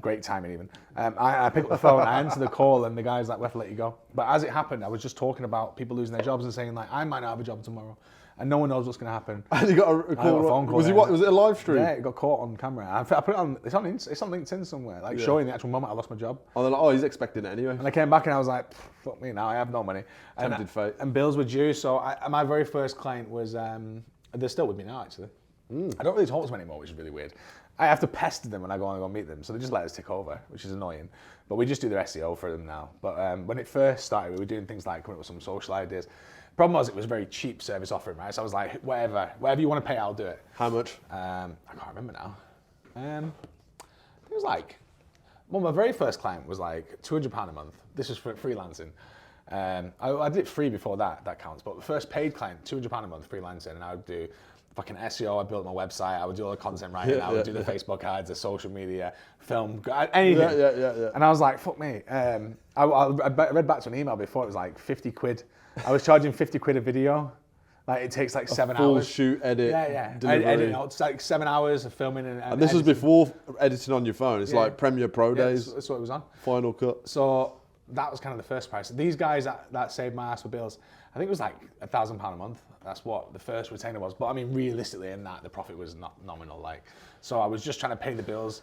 Great timing even. I picked up the phone, I answered the call, and the guy's like, we have to let you go. But as it happened, I was just talking about people losing their jobs and saying like, I might not have a job tomorrow. And no one knows what's going to happen. And you got a call. phone call. Was it a live stream? Yeah, it got caught on camera. I put it on. It's on LinkedIn somewhere, showing the actual moment I lost my job. Oh, they're like, he's expecting it anyway. And I came back and I was like, fuck me now, I have no money. Tempted fate. And bills were due. So my very first client was. They're still with me now, actually. I don't really talk to them anymore, which is really weird. I have to pester them when I go and go meet them, so they just let us take over, which is annoying. But we just do their SEO for them now. But when it first started, we were doing things like coming up with some social ideas. Problem was, it was a very cheap service offering, right? So I was like, whatever you want to pay, I'll do it. How much? I can't remember now. It was like, my very first client was like £200 a month. This was for freelancing. I did it free before that counts. But the first paid client, £200 a month freelancing, and I would do fucking SEO. I built my website. I would do all the content writing. I would do the Facebook ads, the social media, film, anything. Yeah. And I was like, fuck me. I read back to an email before. It was like 50 quid. I was charging 50 quid a video. Like it takes like 7 hours. Full shoot, edit, delivery. Edit, it's like 7 hours of filming and this was before editing on your phone. It's like Premiere Pro days. That's what it was on. Final Cut. So that was kind of the first price. These guys that saved my ass for bills, I think it was like £1,000 a month. That's what the first retainer was. But I mean, realistically, in that, the profit was not nominal. Like, so I was just trying to pay the bills.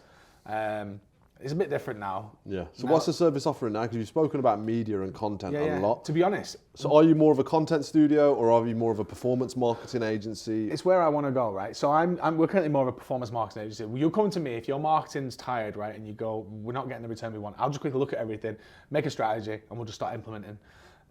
It's a bit different now. Yeah. So what's the service offering now? Because you've spoken about media and content a lot. To be honest. So are you more of a content studio or are you more of a performance marketing agency? It's where I want to go, right? So we're currently more of a performance marketing agency. You'll come to me if your marketing's tired, right? And you go, we're not getting the return we want. I'll just quickly look at everything, make a strategy, and we'll just start implementing.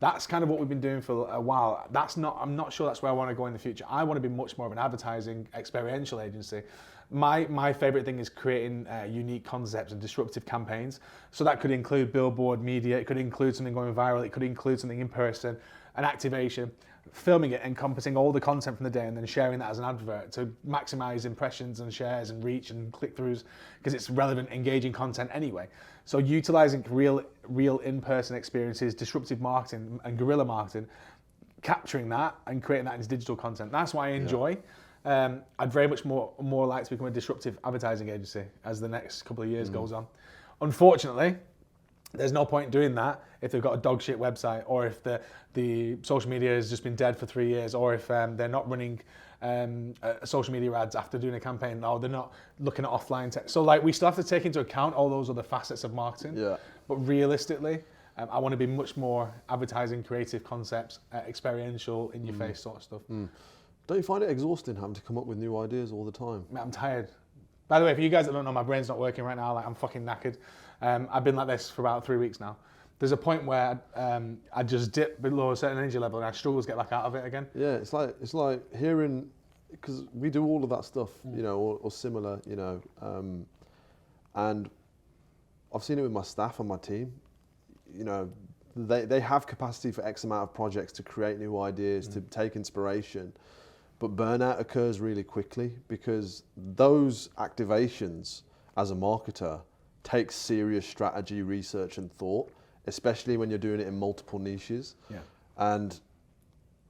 That's kind of what we've been doing for a while. I'm not sure that's where I want to go in the future. I want to be much more of an advertising, experiential agency. My favorite thing is creating unique concepts and disruptive campaigns. So that could include billboard media, it could include something going viral, it could include something in person, an activation, filming it, encompassing all the content from the day and then sharing that as an advert to maximize impressions and shares and reach and click-throughs because it's relevant, engaging content anyway. So utilizing real in-person experiences, disruptive marketing and guerrilla marketing, capturing that and creating that into digital content. That's what I enjoy. I'd very much more like to become a disruptive advertising agency as the next couple of years goes on. Unfortunately, there's no point in doing that if they've got a dog shit website or if the social media has just been dead for 3 years or if they're not running social media ads after doing a campaign or they're not looking at offline tech. So like we still have to take into account all those other facets of marketing. Yeah. But realistically, I want to be much more advertising, creative concepts, experiential, in your face sort of stuff. Don't you find it exhausting having to come up with new ideas all the time? I'm tired. By the way, for you guys that don't know, my brain's not working right now. Like I'm fucking knackered. I've been like this for about 3 weeks now. There's a point where I just dip below a certain energy level and I struggle to get back out of it again. Yeah, it's like hearing because we do all of that stuff, you know, or similar, you know, and I've seen it with my staff and my team. You know, they have capacity for X amount of projects to create new ideas, to take inspiration, but burnout occurs really quickly because those activations as a marketer take serious strategy, research and thought, especially when you're doing it in multiple niches. Yeah. And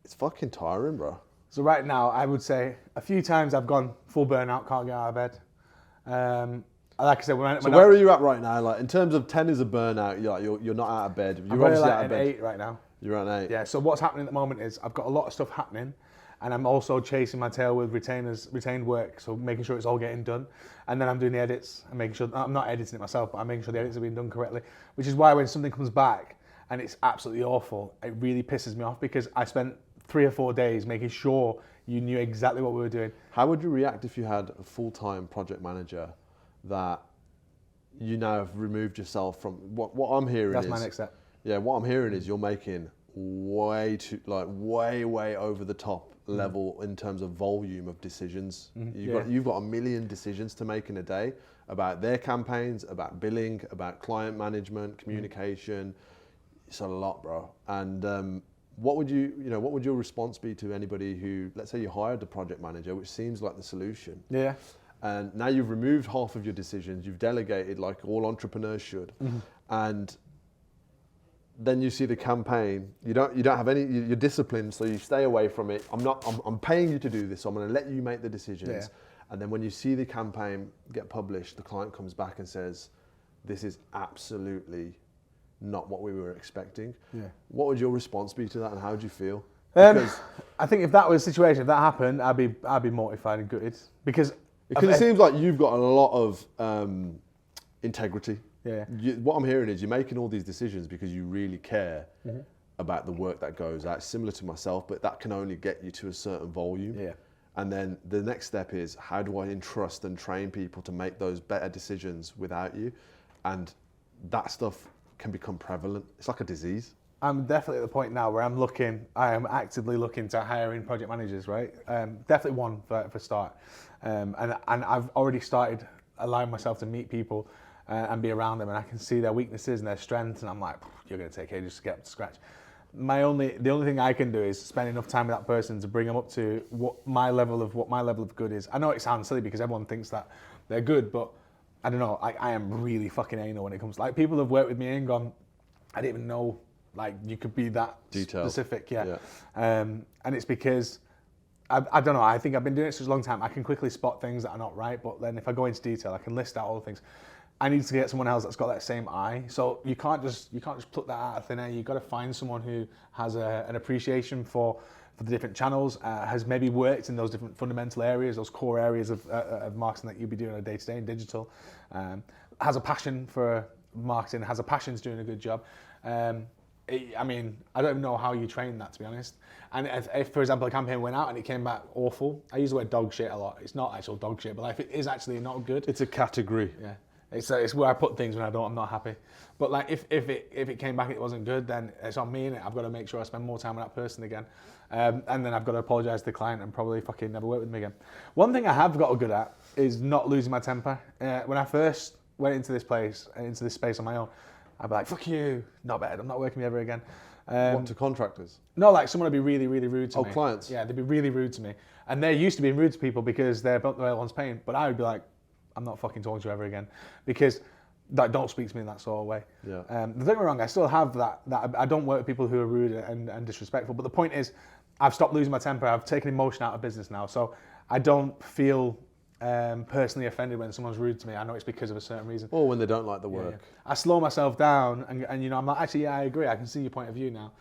it's fucking tiring, bro. So right now, I would say a few times I've gone full burnout, can't get out of bed. Like I said, where are you at right now? Like in terms of 10 is a burnout, you're not out of bed. You're I'm obviously like out of an bed. 8 right now. You're at an 8. Yeah. So what's happening at the moment is I've got a lot of stuff happening, and I'm also chasing my tail with retained work. So making sure it's all getting done, and then I'm doing the edits and making sure I'm not editing it myself, but I'm making sure the edits are being done correctly. Which is why when something comes back and it's absolutely awful, it really pisses me off because I spent 3 or 4 days making sure you knew exactly what we were doing. How would you react if you had a full-time project manager that you now have removed yourself from? What I'm hearing That's is my next step. Yeah, what I'm hearing is you're making way over the top level in terms of volume of decisions. You've got a million decisions to make in a day about their campaigns, about billing, about client management, communication. It's a lot, bro. And what would your response be to anybody who, let's say you hired the project manager, which seems like the solution. Yeah. And now you've removed half of your decisions, you've delegated like all entrepreneurs should. And then you see the campaign, you don't have any, you're disciplined, so you stay away from it. I'm paying you to do this, so I'm gonna let you make the decisions. Yeah. And then when you see the campaign get published, the client comes back and says, this is absolutely not what we were expecting. Yeah. What would your response be to that, and how would you feel? I think if that was the situation, if that happened, I'd be mortified and gutted because it seems like you've got a lot of integrity. Yeah. What I'm hearing is you're making all these decisions because you really care about the work that goes out. Similar to myself, but that can only get you to a certain volume. Yeah. And then the next step is, how do I entrust and train people to make those better decisions without you? And that stuff can become prevalent. It's like a disease. I'm definitely at the point now where I am actively looking to hiring project managers, right? Definitely one for start. And I've already started allowing myself to meet people and be around them, and I can see their weaknesses and their strengths, and I'm like, you're going to take ages to get up to scratch. The only thing I can do is spend enough time with that person to bring them up to what my level of good is. I know it sounds silly because everyone thinks that they're good, but I don't know. I am really fucking anal when it comes to, like, people have worked with me and gone, I didn't even know like you could be that detailed. Specific. Yeah. And it's because I don't know. I think I've been doing it such a long time. I can quickly spot things that are not right, but then if I go into detail, I can list out all the things. I need to get someone else that's got that same eye. So you can't just pluck that out of thin air. You've got to find someone who has an appreciation for the different channels, has maybe worked in those different fundamental areas, those core areas of marketing that you'd be doing on a day-to-day in digital, has a passion for marketing, has a passion to doing a good job. I mean, I don't even know how you train that, to be honest. And if, for example, a campaign went out and it came back awful, I use the word dog shit a lot. It's not actual dog shit, but like, if it is actually not good. It's a category. Yeah. It's where I put things when I'm not happy. But like if it came back and it wasn't good, then it's on me, and I've got to make sure I spend more time with that person again. And then I've got to apologise to the client and probably fucking never work with them again. One thing I have got good at is not losing my temper. When I first went into this place, into this space on my own, I'd be like, fuck you, not bad, I'm not working with you ever again. What, to contractors? No, like someone would be really, really rude to me. Oh, clients? Yeah, they'd be really rude to me. And they're used to being rude to people because they're the ones paying. But I would be like, I'm not fucking talking to you ever again, because don't speak to me in that sort of way. Yeah. Don't get me wrong, I still have that I don't work with people who are rude and disrespectful, but the point is, I've stopped losing my temper. I've taken emotion out of business now, so I don't feel personally offended when someone's rude to me. I know it's because of a certain reason. Or when they don't like the work. Yeah. I slow myself down, and you know, I'm like, actually, yeah, I agree. I can see your point of view now.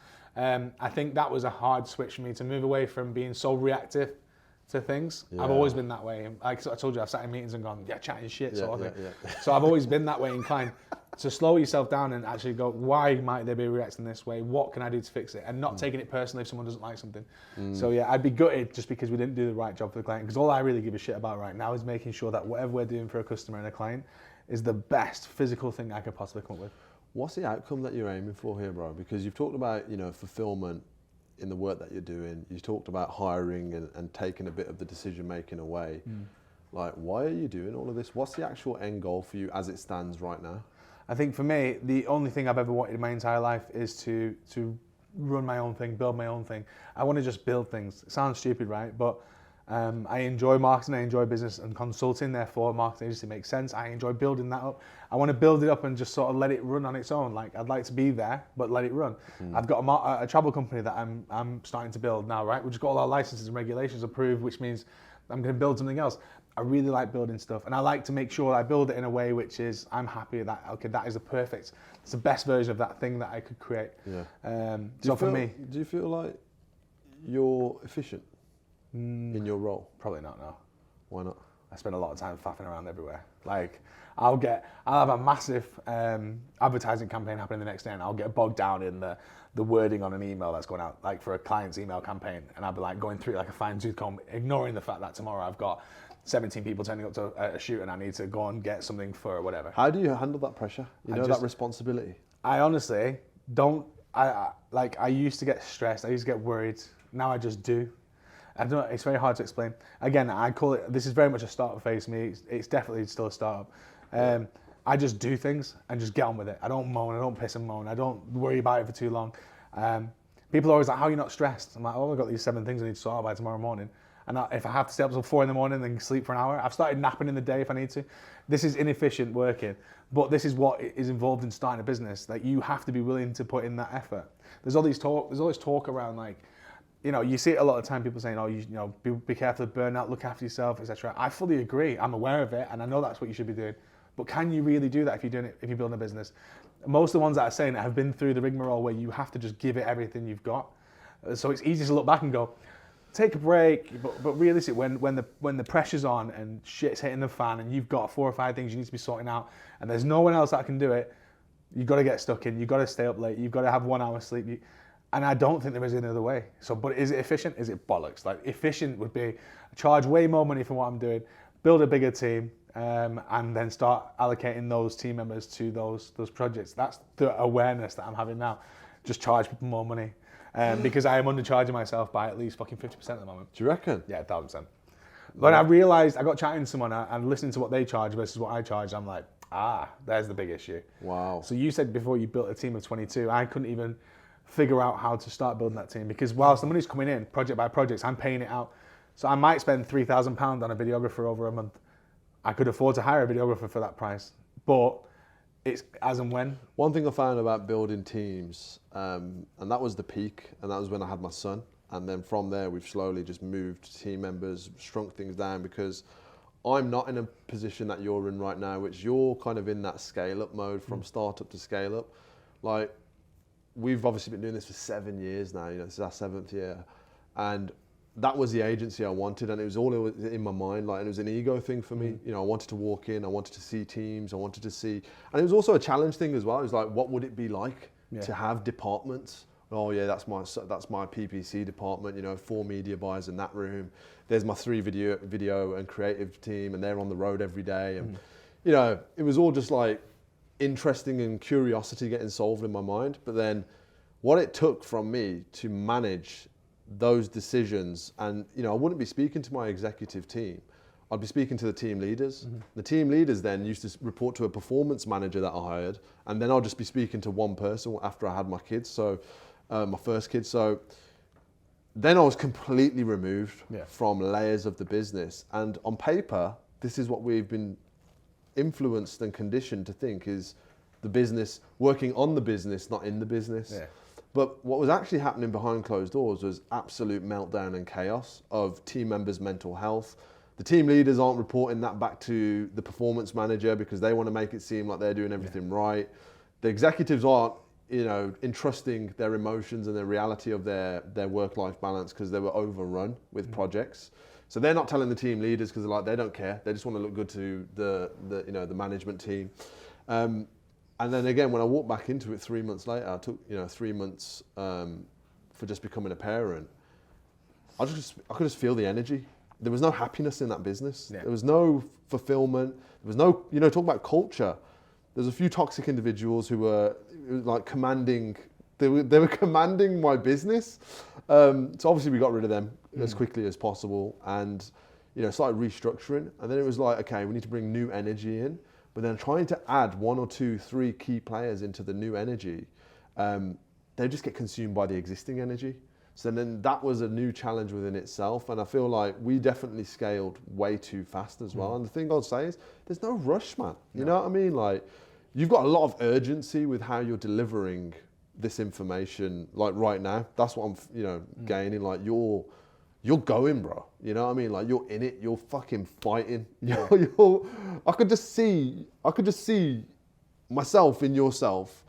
I think that was a hard switch for me to move away from being so reactive to things. Yeah. I've always been that way. Like I told you, I've sat in meetings and gone, yeah, chatting shit, sort of thing. Yeah. So I've always been that way, inclined to slow yourself down and actually go, why might they be reacting this way? What can I do to fix it? And not taking it personally if someone doesn't like something. So yeah, I'd be gutted just because we didn't do the right job for the client, because all I really give a shit about right now is making sure that whatever we're doing for a customer and a client is the best physical thing I could possibly come up with. What's the outcome that you're aiming for here, bro? Because you've talked about, you know, fulfillment, in the work that you're doing. You talked about hiring and taking a bit of the decision making away. Like, why are you doing all of this? What's the actual end goal for you as it stands right now? I think for me, the only thing I've ever wanted in my entire life is to run my own thing, build my own thing. I want to just build things. It sounds stupid, right? But I enjoy marketing, I enjoy business and consulting, therefore marketing agency makes sense. I enjoy building that up. I want to build it up and just sort of let it run on its own. Like, I'd like to be there, but let it run. I've got a travel company that I'm starting to build now, right? We've just got all our licenses and regulations approved, which means I'm going to build something else. I really like building stuff, and I like to make sure I build it in a way which is, I'm happy that, okay, that is it's the best version of that thing that I could create. Yeah. For me. Do you feel like you're efficient in your role? Probably not, no. Why not? I spend a lot of time faffing around everywhere. Like, I'll have a massive advertising campaign happening the next day, and I'll get bogged down in the wording on an email that's going out, like for a client's email campaign, and I'll be like going through like a fine tooth comb, ignoring the fact that tomorrow I've got 17 people turning up to a shoot and I need to go and get something for whatever. How do you handle that pressure? That responsibility? I honestly don't. I used to get stressed. I used to get worried. Now I just do. I don't know. It's very hard to explain. Again, I call it. This is very much a startup phase for me. It's definitely still a startup. I just do things and just get on with it. I don't moan. I don't piss and moan. I don't worry about it for too long. People are always like, "How are you not stressed?" I'm like, "Oh, I've got these 7 things I need to sort out by tomorrow morning." And if I have to stay up till 4 a.m. and then sleep for an hour, I've started napping in the day if I need to. This is inefficient working, but this is what is involved in starting a business. That you have to be willing to put in that effort. There's all this talk around, like, you see it a lot of time. People saying, "Oh, be careful of burnout, look after yourself, etc." I fully agree. I'm aware of it, and I know that's what you should be doing. But can you really do that if you're doing it? If you're building a business, most of the ones that are saying it have been through the rigmarole where you have to just give it everything you've got. So it's easy to look back and go, take a break, but realistically, when the pressure's on and shit's hitting the fan and you've got 4 or 5 things you need to be sorting out and there's no one else that can do it, you've got to get stuck in. You've got to stay up late. You've got to have 1 hour sleep. And I don't think there is any other way. So, but is it efficient? Is it bollocks? Like, efficient would be charge way more money for what I'm doing, build a bigger team, and then start allocating those team members to those projects. That's the awareness that I'm having now. Just charge people more money. Because I am undercharging myself by at least fucking 50% at the moment. Do you reckon? Yeah, 1,000%. When I realised, I got chatting to someone and listening to what they charge versus what I charge, I'm like, there's the big issue. Wow. So you said before you built a team of 22, I couldn't even figure out how to start building that team because whilst the money's coming in, project by project, I'm paying it out. So I might spend £3,000 on a videographer over a month. I could afford to hire a videographer for that price, but it's as and when. One thing I found about building teams, and that was the peak, and that was when I had my son. And then from there, we've slowly just moved team members, shrunk things down because I'm not in a position that you're in right now, which you're kind of in that scale-up mode from startup to scale-up. Like, we've obviously been doing this for 7 years now, this is our 7th year. And that was the agency I wanted, and it was all in my mind, like, and it was an ego thing for me. I wanted to walk in, I wanted to see teams, I wanted to see, and it was also a challenge thing as well. It was like, what would it be like to have departments? Oh yeah, that's my PPC department. 4 media buyers in that room. There's my 3 video and creative team, and they're on the road every day. And it was all just like interesting and curiosity getting solved in my mind. But then, what it took from me to manage those decisions, and I wouldn't be speaking to my executive team, I'd be speaking to the team leaders. The team leaders then used to report to a performance manager that I hired, and then I'll just be speaking to one person after I had my kids, so my first kid. So then I was completely removed from layers of the business, and on paper this is what we've been influenced and conditioned to think is the business, working on the business, not in the business. But what was actually happening behind closed doors was absolute meltdown and chaos of team members' mental health. The team leaders aren't reporting that back to the performance manager because they want to make it seem like they're doing everything right. The executives aren't, entrusting their emotions and the reality of their work-life balance because they were overrun with projects. So they're not telling the team leaders because they don't care. They just want to look good to the management team. And then again, when I walked back into it 3 months later, I took 3 months for just becoming a parent. I could just feel the energy. There was no happiness in that business. There was no fulfillment. There was no, talk about culture. There's a few toxic individuals who were like commanding. They were commanding my business, So obviously we got rid of them as quickly as possible, and started restructuring. And then it was like, okay, we need to bring new energy in, but then trying to add 1 or 2, 3 key players into the new energy, they just get consumed by the existing energy. So then that was a new challenge within itself, and I feel like we definitely scaled way too fast as well. And the thing I'd say is, there's no rush, man. You know what I mean? Like, you've got a lot of urgency with how you're delivering this information. Like right now, that's what I'm, gaining. Like you're going, bro. You know what I mean? Like you're in it. You're fucking fighting. Yeah. I could just see myself in yourself.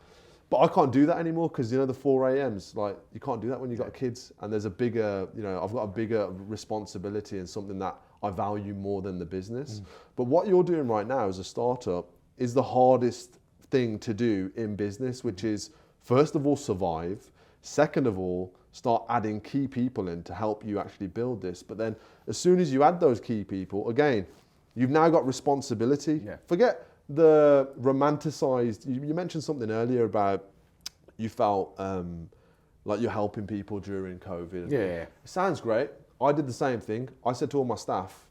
But I can't do that anymore because, the 4 a.m.s, like, you can't do that when you've got kids. And there's a bigger, I've got a bigger responsibility and something that I value more than the business. But what you're doing right now as a startup is the hardest thing to do in business, which is, first of all, survive. Second of all, start adding key people in to help you actually build this. But then as soon as you add those key people, again, you've now got responsibility. Yeah. Forget the romanticized, you mentioned something earlier about you felt like you're helping people during COVID. Yeah. It sounds great. I did the same thing. I said to all my staff,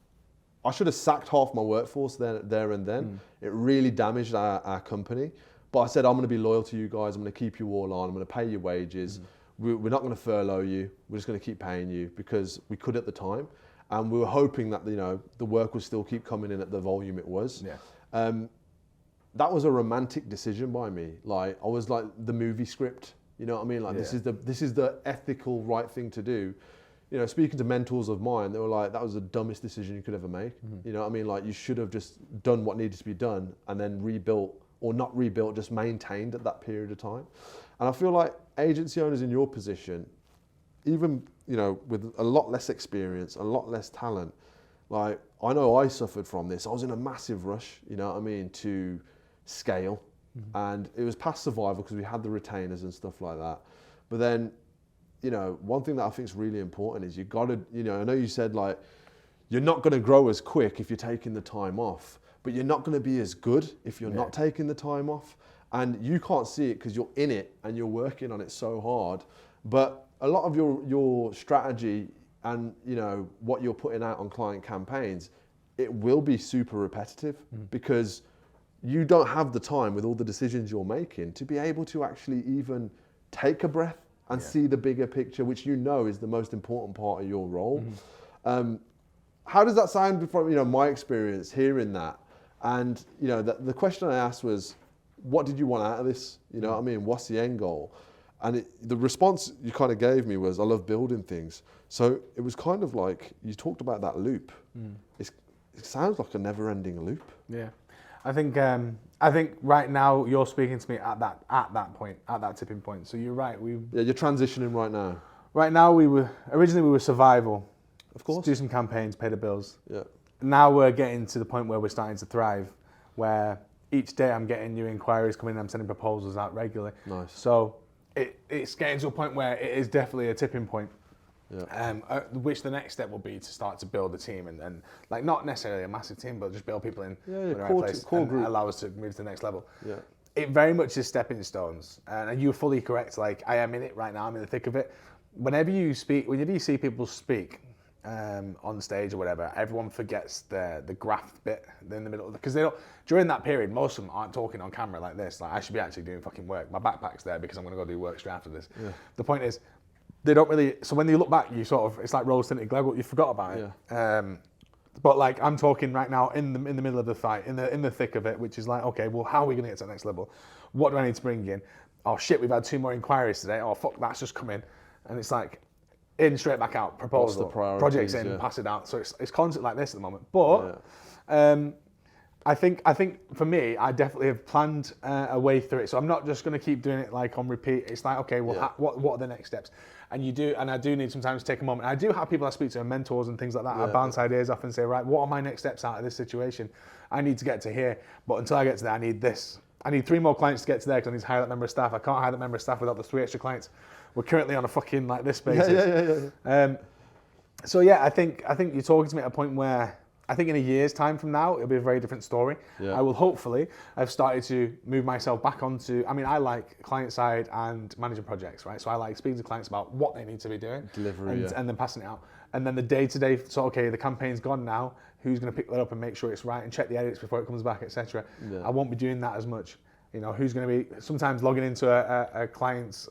I should have sacked half my workforce there and then. It really damaged our company. But I said, I'm going to be loyal to you guys. I'm going to keep you all on. I'm going to pay your wages. We're not going to furlough you. We're just going to keep paying you because we could at the time. And we were hoping that, the work would still keep coming in at the volume it was. Yeah. That was a romantic decision by me. Like, I was like the movie script, you know what I mean? Like, this is the ethical right thing to do. Speaking to mentors of mine, they were like, that was the dumbest decision you could ever make. You know what I mean? Like, you should have just done what needed to be done and then rebuilt, or not rebuilt, just maintained at that period of time. And I feel like agency owners in your position, even, with a lot less experience, a lot less talent, like, I know I suffered from this. I was in a massive rush, you know what I mean, to scale. And it was past survival because we had the retainers and stuff like that. But then, one thing that I think is really important is you got to, I know you said like, you're not going to grow as quick if you're taking the time off, but you're not going to be as good if you're not taking the time off. And you can't see it because you're in it and you're working on it so hard. But a lot of your strategy and what you're putting out on client campaigns, it will be super repetitive because you don't have the time with all the decisions you're making to be able to actually even take a breath and see the bigger picture, which is the most important part of your role. How does that sound from my experience hearing that? And the question I asked was, what did you want out of this? You know what I mean? What's the end goal? And the response you kind of gave me was, I love building things. So it was kind of like, you talked about that loop. It sounds like a never-ending loop. Yeah. I think right now you're speaking to me at that point, at that tipping point. So you're right. You're transitioning right now. Right now originally we were survival. Of course. Do some campaigns, pay the bills. Yeah. Now we're getting to the point where we're starting to thrive, where each day I'm getting new inquiries coming in, I'm sending proposals out regularly. Nice. So it's getting to a point where it is definitely a tipping point. Yeah. Which the next step will be to start to build a team and like not necessarily a massive team, but just build people in the right place and group. allow us to move to the next level. Yeah. It very much is stepping stones, and you're fully correct. Like, I am in it right now. I'm in the thick of it. Whenever you see people speak on stage or whatever, everyone forgets the graft bit in the middle, because they don't. During that period, most of them aren't talking on camera like this. Like, I should be actually doing fucking work. My backpack's there because I'm going to go do work straight after this. Yeah. The point is, they don't really. So when you look back, you sort of, it's like rose tinted glass. You forgot about it. Yeah. But like, I'm talking right now in the middle of the fight, in the thick of it, which is like, okay, well, how are we going to get to the next level? What do I need to bring in? Oh shit, we've had 2 more inquiries today. Oh fuck, that's just come in, and it's like in, straight back out, proposal, projects in, pass it out. So it's constant like this at the moment. But I think for me, I definitely have planned a way through it. So I'm not just going to keep doing it like on repeat. It's like, okay, well, what are the next steps? And I do need sometimes to take a moment. I do have people I speak to, mentors and things like that. I bounce ideas off and say, right, what are my next steps out of this situation? I need to get to here, but until I get to there, I need this. I need 3 more clients to get to there because I need to hire that member of staff. I can't hire that member of staff without the 3 extra clients. We're currently on a fucking like this basis. Yeah. So yeah, I think you're talking to me at a point where I think in a year's time from now, it'll be a very different story. Yeah. I will hopefully have started to move myself back onto, I mean, I like client side and managing projects, right? So I like speaking to clients about what they need to be doing. Delivery, and then passing it out. And then the day-to-day, so okay, the campaign's gone now, who's going to pick that up and make sure it's right and check the edits before it comes back, etc. Yeah. I won't be doing that as much. You know, who's going to be sometimes logging into a client's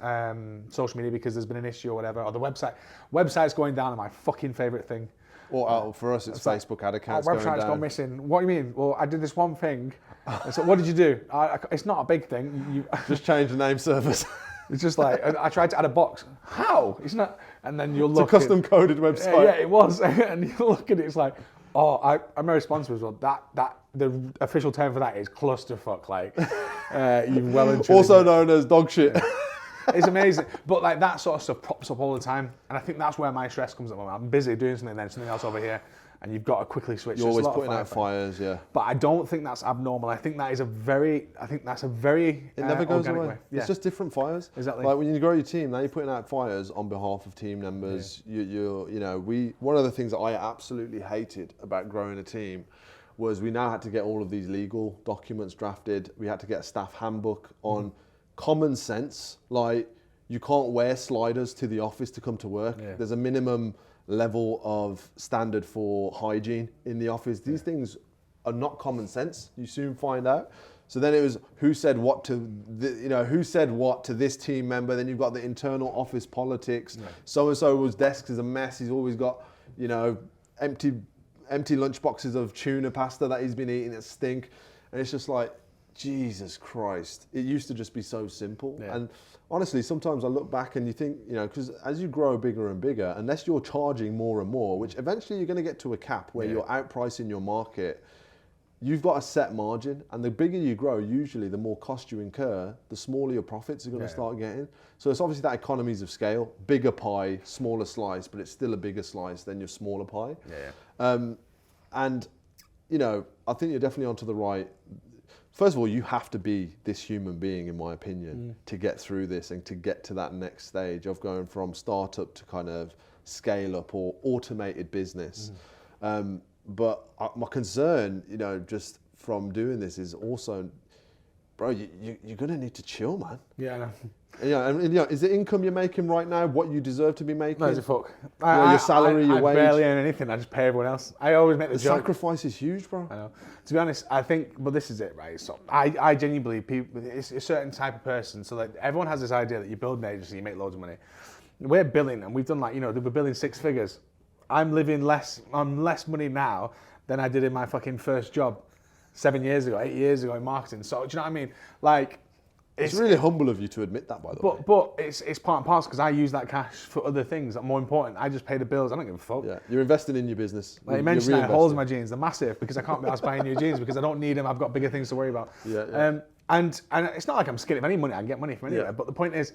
social media because there's been an issue or whatever, or the website's going down are my fucking favourite thing. Or for us, it's Facebook ad accounts website's going down. gone missing. What do you mean? Well, I did this one thing. So what did you do? It's not a big thing. Just change the name servers. It's just like, I tried to add a box. How? It's not. And then you'll look. It's a custom coded website. Yeah, it was. And you look at it, it's like, oh, I'm responsible as well. That the official term for that is clusterfuck. Like, you've well and truly. Also known as dog shit. It's amazing. But like that sort of stuff pops up all the time. And I think that's where my stress comes up. I'm busy doing something, then something else over here. And you've got to quickly switch. You're always putting out fires, yeah. But I don't think that's abnormal. I think that's a very It never goes away. way. Yeah. It's just different fires. Exactly. Like when you grow your team, now you're putting out fires on behalf of team members. Yeah. One of the things that I absolutely hated about growing a team was we now had to get all of these legal documents drafted. We had to get a staff handbook on common sense. Like you can't wear sliders to the office to come to work. Yeah. There's a minimum level of standard for hygiene in the office. These things are not common sense. You soon find out. So then it was who said what to this team member. Then you've got the internal office politics. Yeah. So and so's desk is a mess. He's always got empty lunch boxes of tuna pasta that he's been eating that stink, and it's just like, Jesus Christ. It used to just be so simple. Yeah. And honestly, sometimes I look back and you think, because as you grow bigger and bigger, unless you're charging more and more, which eventually you're going to get to a cap where you're outpricing your market, you've got a set margin. And the bigger you grow, usually the more cost you incur, the smaller your profits are going to start getting. So it's obviously that economies of scale, bigger pie, smaller slice, but it's still a bigger slice than your smaller pie. And, I think you're definitely onto the right. First of all, you have to be this human being, in my opinion, to get through this and to get to that next stage of going from startup to kind of scale up or automated business. But my concern, just from doing this is also, bro, you're going to need to chill, man. Yeah, I know. Is the income you're making right now what you deserve to be making? No, it's a fuck. Your salary, your wage. I barely earn anything. I just pay everyone else. I always make the joke. Sacrifice is huge, bro. I know. To be honest, I think, but this is it, right? So I genuinely believe people, it's a certain type of person. So like everyone has this idea that you build an agency, you make loads of money. We're billing, and we've done we're billing 6 figures. I'm living on less money now than I did in my fucking first job 7 years ago, 8 years ago in marketing. So do you know what I mean? Like, it's really humble of you to admit that, by the way. But it's part and parcel because I use that cash for other things that are more important. I just pay the bills. I don't give a fuck. Yeah, you're investing in your business. Like you mentioned that holes in my jeans. They're massive because I can't be asked buying new jeans because I don't need them. I've got bigger things to worry about. Yeah. And it's not like I'm scared of any money. I can get money from anywhere. But the point is,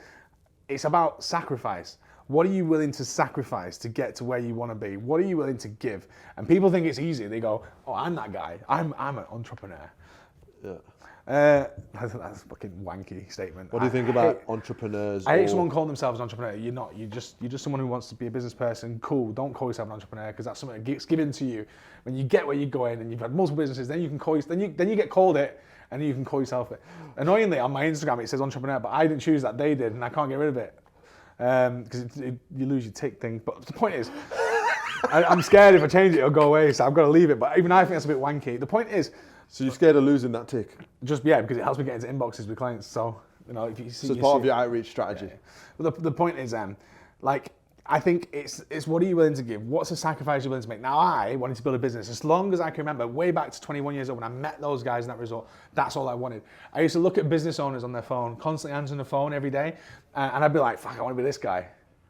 it's about sacrifice. What are you willing to sacrifice to get to where you want to be? What are you willing to give? And people think it's easy. They go, "Oh, I'm that guy. I'm an entrepreneur." Yeah. That's a fucking wanky statement. What do you think about entrepreneurs? I hate someone calling themselves an entrepreneur. You're not. You're just someone who wants to be a business person. Cool. Don't call yourself an entrepreneur because that's something that gets given to you. When you get where you're going and you've had multiple businesses, then you can call. Then you get called it, and then you can call yourself it. Annoyingly, on my Instagram it says entrepreneur, but I didn't choose that. They did, and I can't get rid of it because you lose your tick thing. But the point is, I'm scared if I change it, it'll go away. So I've got to leave it. But even I think that's a bit wanky. The point is. So you're scared of losing that tick? Just because it helps me get into inboxes with clients. So if you see, so it's part of your outreach strategy. Yeah. But the point is, I think it's what are you willing to give? What's the sacrifice you're willing to make? Now I wanted to build a business as long as I can remember, way back to 21 years old when I met those guys in that resort. That's all I wanted. I used to look at business owners on their phone, constantly answering the phone every day, and I'd be like, "Fuck, I want to be this guy."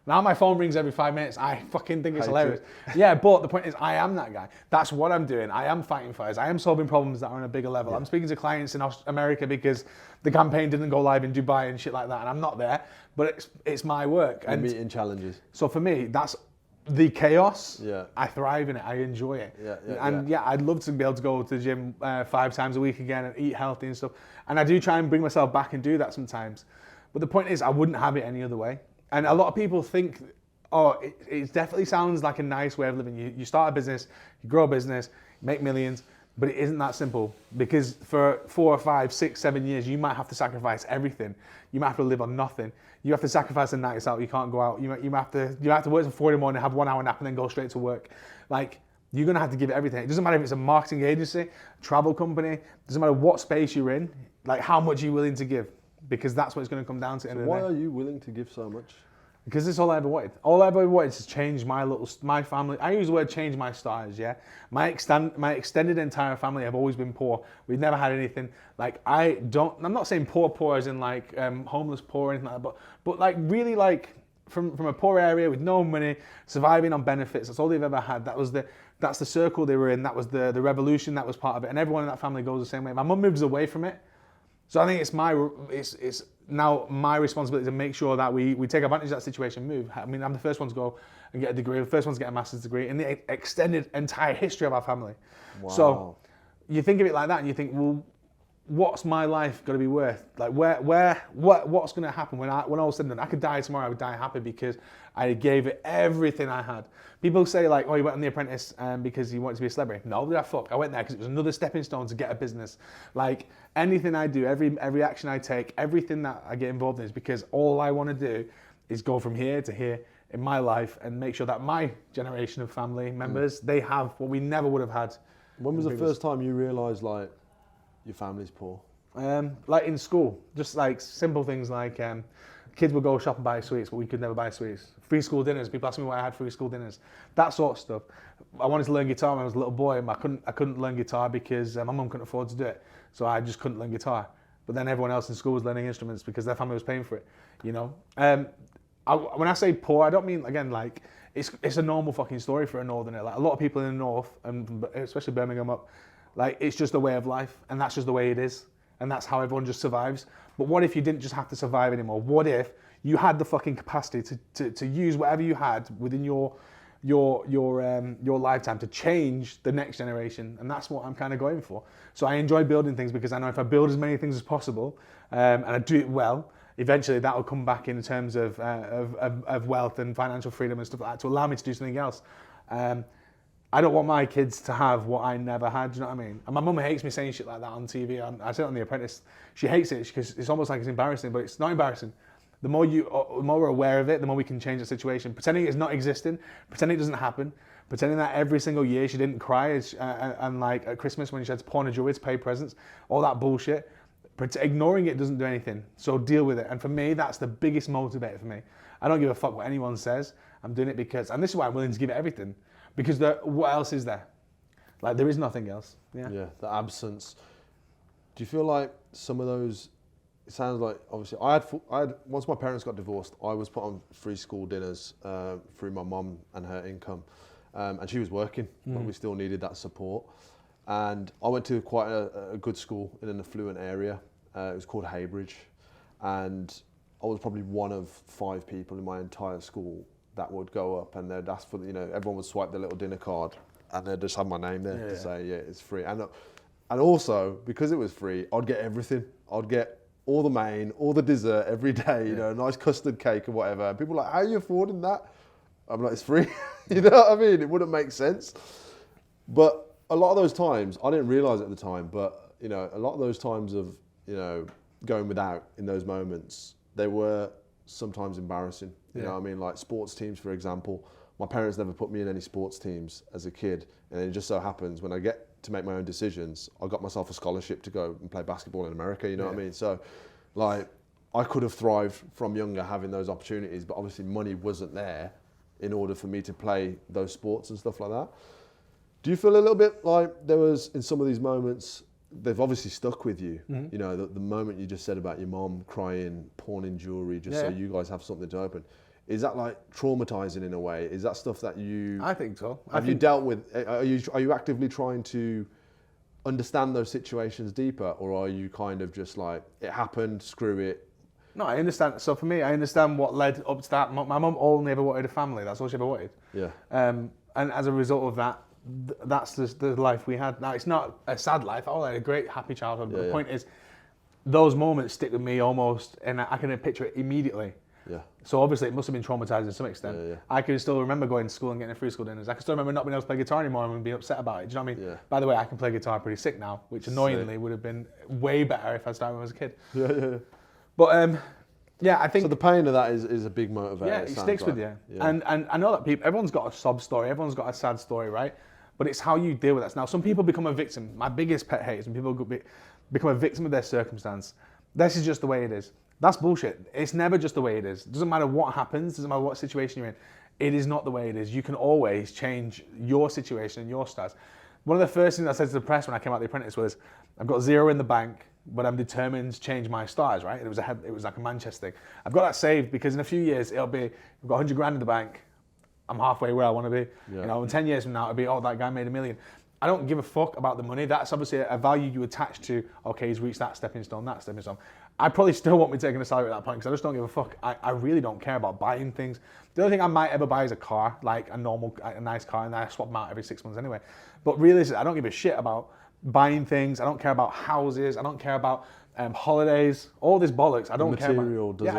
Now my phone rings every 5 minutes. I fucking think it's hilarious. Yeah, but the point is, I am that guy. That's what I'm doing. I am fighting fires. I am solving problems that are on a bigger level. Yeah. I'm speaking to clients in America because the campaign didn't go live in Dubai and shit like that, and I'm not there. But it's my work. And meeting challenges. So for me, that's the chaos. Yeah. I thrive in it. I enjoy it. Yeah, I'd love to be able to go to the gym 5 times a week again and eat healthy and stuff. And I do try and bring myself back and do that sometimes. But the point is, I wouldn't have it any other way. And a lot of people think Oh, it definitely sounds like a nice way of living. You start a business, you grow a business, you make millions, but it isn't that simple, because for 4 or 5, 6, 7 years, you might have to sacrifice everything. You might have to live on nothing. You have to sacrifice the nights out. You can't go out. You have to work till 4 in the morning, have 1 hour nap, and then go straight to work. Like, you're gonna have to give it everything. It doesn't matter if it's a marketing agency, travel company. It doesn't matter what space you're in. Like, how much are you willing to give? Because that's what it's going to come down to. So why are you willing to give so much? Because it's all I ever wanted. All I ever wanted is to change my family. I use the word change my stars, yeah? My extended entire family have always been poor. We've never had anything. Like, I'm not saying poor as in like homeless poor or anything like that, but like really like from a poor area with no money, surviving on benefits. That's all they've ever had. That's the circle they were in. That was the revolution that was part of it. And everyone in that family goes the same way. My mum moves away from it. So I think it's now my responsibility to make sure that we take advantage of that situation, move. I mean, I'm the first one to go and get a degree, the first one to get a master's degree in the extended entire history of our family. Wow. So you think of it like that and you think, well, what's my life going to be worth? Like what's going to happen when all is said and done? I could die tomorrow, I would die happy because I gave it everything I had. People say like, oh, you went on The Apprentice because you wanted to be a celebrity. No, did I fuck? I went there because it was another stepping stone to get a business. Like anything I do, every action I take, everything that I get involved in is because all I want to do is go from here to here in my life and make sure that my generation of family members, they have what we never would have had. When was the first time you realised like your family's poor? Like in school, just like simple things like kids would go shop and buy sweets, but we could never buy sweets. Free school dinners, people ask me why I had free school dinners. That sort of stuff. I wanted to learn guitar when I was a little boy, and I couldn't learn guitar because my mum couldn't afford to do it. So I just couldn't learn guitar. But then everyone else in school was learning instruments because their family was paying for it, you know? When I say poor, I don't mean, again, like, it's a normal fucking story for a northerner. Like, a lot of people in the north, and especially Birmingham up, like, it's just a way of life, and that's just the way it is. And that's how everyone just survives. But what if you didn't just have to survive anymore? What if you had the fucking capacity to use whatever you had within your lifetime to change the next generation? And that's what I'm kind of going for. So I enjoy building things because I know if I build as many things as possible and I do it well, eventually that will come back in terms of wealth and financial freedom and stuff like that to allow me to do something else. I don't want my kids to have what I never had, do you know what I mean? And my mum hates me saying shit like that on TV. I said it on The Apprentice. She hates it because it's almost like it's embarrassing, but it's not embarrassing. The more we're aware of it, the more we can change the situation. Pretending it's not existing, pretending it doesn't happen, pretending that every single year she didn't cry and like at Christmas when she had to pawn a jewelry to pay presents, all that bullshit. Ignoring it doesn't do anything. So deal with it. And for me, that's the biggest motivator for me. I don't give a fuck what anyone says. I'm doing it because, and this is why I'm willing to give it everything. Because what else is there? Like, there is nothing else. Yeah, the absence. Do you feel like some of those, it sounds like, obviously, I had once my parents got divorced, I was put on free school dinners through my mum and her income. And she was working, but we still needed that support. And I went to quite a good school in an affluent area. It was called Haybridge. And I was probably one of 5 people in my entire school that would go up and they'd ask for, everyone would swipe their little dinner card and they'd just have my name there to say, yeah, it's free. And also, because it was free, I'd get everything. I'd get all the main, all the dessert every day, a nice custard cake or whatever. And people were like, how are you affording that? I'm like, it's free. You know what I mean? It wouldn't make sense. But a lot of those times, I didn't realise it at the time, but, a lot of those times of, going without in those moments, they were sometimes embarrassing. You know what I mean? Like sports teams, for example. My parents never put me in any sports teams as a kid. And it just so happens when I get to make my own decisions, I got myself a scholarship to go and play basketball in America, you know what I mean? So like I could have thrived from younger having those opportunities, but obviously money wasn't there in order for me to play those sports and stuff like that. Do you feel a little bit like there was, in some of these moments, they've obviously stuck with you. The moment you just said about your mom crying, pawning jewelry, just so you guys have something to open. Is that like traumatizing in a way? Is that stuff that you... I think so. Have you dealt with? Are you actively trying to understand those situations deeper, or are you kind of just like, it happened, screw it? No, I understand. So for me, I understand what led up to that. My mum only ever wanted a family. That's all she ever wanted. Yeah. And as a result of that, that's the life we had. Now, it's not a sad life. I had a great, happy childhood. But the point is, those moments stick with me almost, and I can picture it immediately. Yeah. So obviously it must have been traumatizing to some extent. Yeah. I can still remember going to school and getting free school dinners. I can still remember not being able to play guitar anymore and being upset about it. Do you know what I mean? Yeah. By the way, I can play guitar pretty sick now, which annoyingly would have been way better if I started when I was a kid. Yeah. But yeah, I think So the pain of that is a big motivator. yeah, it sticks with you. And I know that everyone's got a sob story, everyone's got a sad story, right? But it's how you deal with that. Now, some people become a victim. My biggest pet hate is when people become a victim of their circumstance. This is just the way it is. That's bullshit. It's never just the way it is. It doesn't matter what happens, doesn't matter what situation you're in. It is not the way it is. You can always change your situation and your stars. One of the first things I said to the press when I came out of The Apprentice was, I've got 0 in the bank, but I'm determined to change my stars, right? It was like a Manchester thing. I've got that saved because in a few years, it'll be, I've got 100 grand in the bank, I'm halfway where I want to be. Yeah. You know, in 10 years from now, it'll be, oh, that guy made $1 million. I don't give a fuck about the money. That's obviously a value you attach to, okay, he's reached that stepping stone, that stepping stone. I probably still won't be taking a salary at that point because I just don't give a fuck. I really don't care about buying things. The only thing I might ever buy is a car, like a nice car, and I swap them out every 6 months anyway. But realistically, I don't give a shit about buying things. I don't care about houses. I don't care about holidays. All this bollocks. I don't care about. Yeah,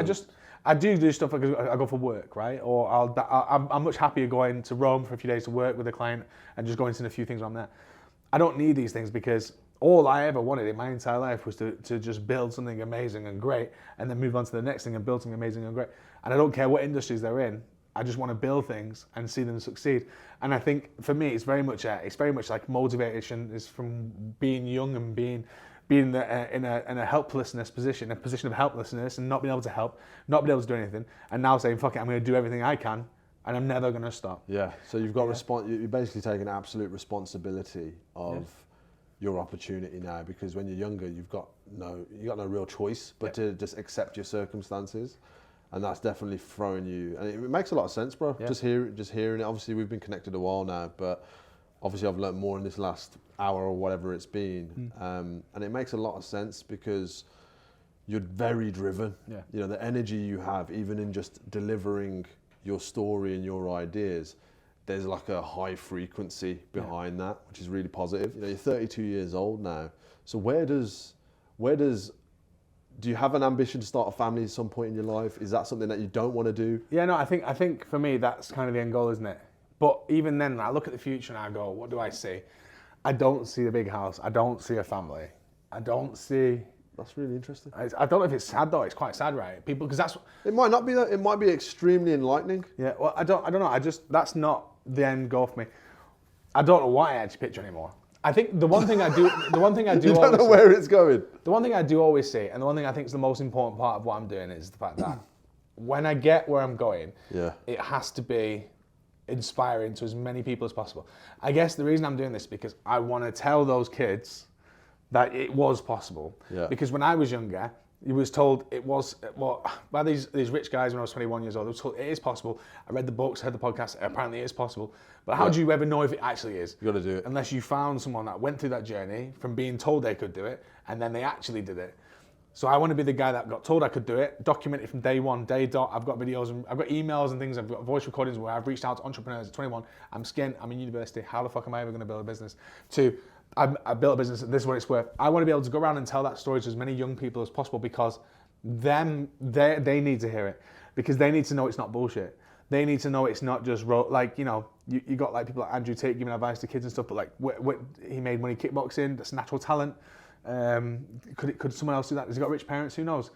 I do stuff because I go for work, right? Or I'm much happier going to Rome for a few days to work with a client and just going to a few things on there. I don't need these things because all I ever wanted in my entire life was to just build something amazing and great and then move on to the next thing and build something amazing and great. And I don't care what industries they're in. I just want to build things and see them succeed. And I think for me, it's very much like motivation is from being young and being in a helplessness position, a position of helplessness and not being able to help, not being able to do anything, and now saying, fuck it, I'm going to do everything I can, and I'm never going to stop. Yeah, so you've got you're basically taking absolute responsibility of your opportunity now, because when you're younger, you've got no real choice but to just accept your circumstances, and that's definitely throwing you, and it makes a lot of sense, bro. Yeah. Just hearing it. Obviously, we've been connected a while now, but obviously I've learned more in this last hour or whatever it's been, and it makes a lot of sense because you're very driven. Yeah. You know, the energy you have, even in just delivering your story and your ideas, there's like a high frequency behind that, which is really positive. You know, you're 32 years old now, so do you have an ambition to start a family at some point in your life? Is that something that you don't want to do? Yeah, no, I think for me that's kind of the end goal, isn't it? But even then, I look at the future and I go, what do I see? I don't see a big house. I don't see a family. I don't see. That's really interesting. I don't know if it's sad though. It's quite sad, right? People, because that's. It might not be that. It might be extremely enlightening. Yeah. Well, I don't know. That's not the end goal for me. I don't know what I actually picture anymore. I think the one thing I do. You don't know where it's going. The one thing I do always say, and the one thing I think is the most important part of what I'm doing, is the fact that when I get where I'm going, it has to be inspiring to as many people as possible. I guess the reason I'm doing this is because I want to tell those kids that it was possible. Yeah. Because when I was younger, he was told it was, by these rich guys when I was 21 years old, they were told it is possible. I read the books, heard the podcast, apparently it is possible. But how do you ever know if it actually is? You got to do it. Unless you found someone that went through that journey from being told they could do it, and then they actually did it. So I want to be the guy that got told I could do it, document it from day one, day dot. I've got videos, and I've got emails and things. I've got voice recordings where I've reached out to entrepreneurs at 21. I'm skint. I'm in university. How the fuck am I ever going to build a business? I built a business. This is what it's worth. I want to be able to go around and tell that story to as many young people as possible because they need to hear it, because they need to know it's not bullshit. They need to know it's not just like, you know, you got like people like Andrew Tate giving advice to kids and stuff, but like what he made money kickboxing. That's natural talent. Could someone else do that? Has he got rich parents? Who knows?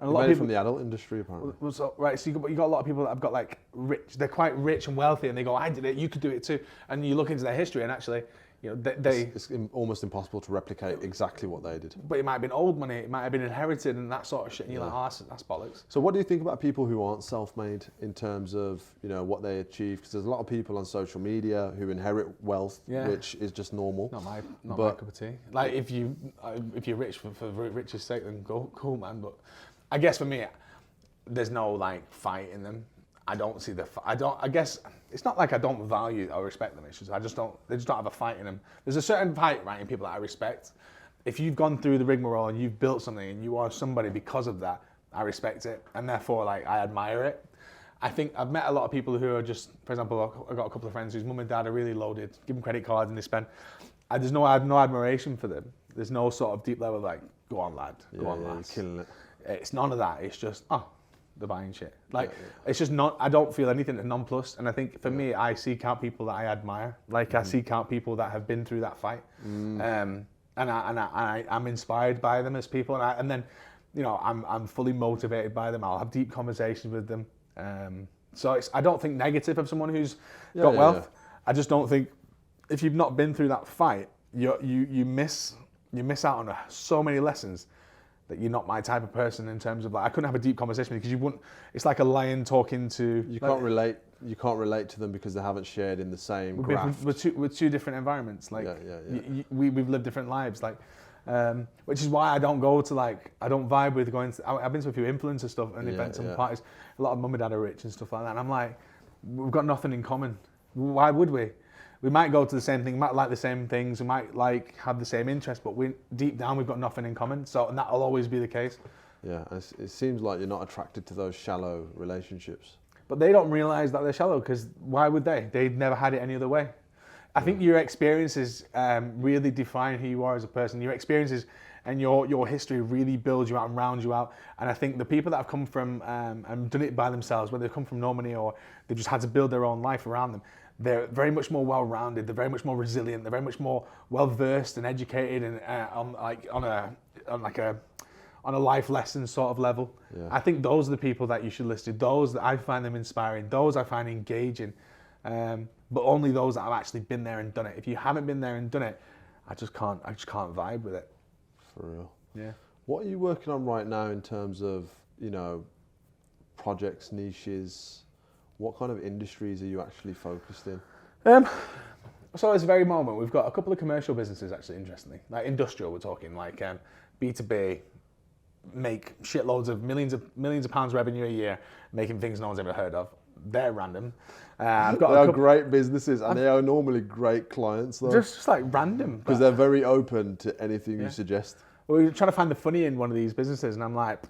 And a lot of people from the adult industry, apparently. So, right, so you got a lot of people that have got like rich. They're quite rich and wealthy, and they go, "I did it. You could do it too." And you look into their history, and actually, you know, it's almost impossible to replicate exactly what they did. But it might have been old money. It might have been inherited and that sort of shit. And you're like, "Oh, that's bollocks." So, what do you think about people who aren't self-made in terms of, you know, what they achieve? Because there's a lot of people on social media who inherit wealth, which is just normal. Not my cup of tea. Like if you're rich for rich's sake, then go cool, man. But I guess for me, there's no like fight in them. I don't see I guess it's not like I don't value or respect them. It's just they just don't have a fight in them. There's a certain fight, right, in people that I respect. If you've gone through the rigmarole and you've built something and you are somebody because of that, I respect it, and therefore like I admire it. I think I've met a lot of people who are just, for example, I've got a couple of friends whose mum and dad are really loaded, give them credit cards and they spend. I have no admiration for them. There's no sort of deep level like, go on lad, go on lads. You're killing it. It's none of that. It's just, the buying shit. Like, it's just not, I don't feel anything nonplussed. And I think for me, I seek out people that I admire. Like, I seek out people that have been through that fight. And I'm inspired by them as people. And then, you know, I'm fully motivated by them. I'll have deep conversations with them. So I don't think negative of someone who's got wealth. I just don't think, if you've not been through that fight, you miss out on so many lessons that you're not my type of person in terms of, like, I couldn't have a deep conversation because you wouldn't. It's like a lion talking to. You can't relate. You can't relate to them because they haven't shared in the same graft. We're two different environments. Like, we've lived different lives. Like, which is why I don't go to, like, I don't vibe with going to. I've been to a few influencer stuff and events and parties. A lot of mum and dad are rich and stuff like that. And I'm like, we've got nothing in common. Why would we? We might go to the same thing, might like the same things, we might like have the same interests, but deep down we've got nothing in common. So, and that'll always be the case. Yeah, it seems like you're not attracted to those shallow relationships. But they don't realise that they're shallow, because why would they? They've never had it any other way. I think your experiences really define who you are as a person. Your experiences and your history really builds you out and rounds you out. And I think the people that have come from and done it by themselves, whether they've come from no money or they've just had to build their own life around them, they're very much more well-rounded. They're very much more resilient. They're very much more well-versed and educated, and on a life lesson sort of level. Yeah. I think those are the people that you should listen to. Those that I find them inspiring. Those I find engaging. But only those that have actually been there and done it. If you haven't been there and done it, I just can't vibe with it. For real. Yeah. What are you working on right now in terms of, you know, projects, niches? What kind of industries are you actually focused in? So at this very moment, we've got a couple of commercial businesses, actually, interestingly. Like industrial, we're talking, like B2B, make shitloads of millions of pounds revenue a year, making things no one's ever heard of. They're random. I've got they are great businesses, and they are normally great clients, though. Just like random. Because they're very open to anything you suggest. Well, we're trying to find the funny in one of these businesses, and I'm like,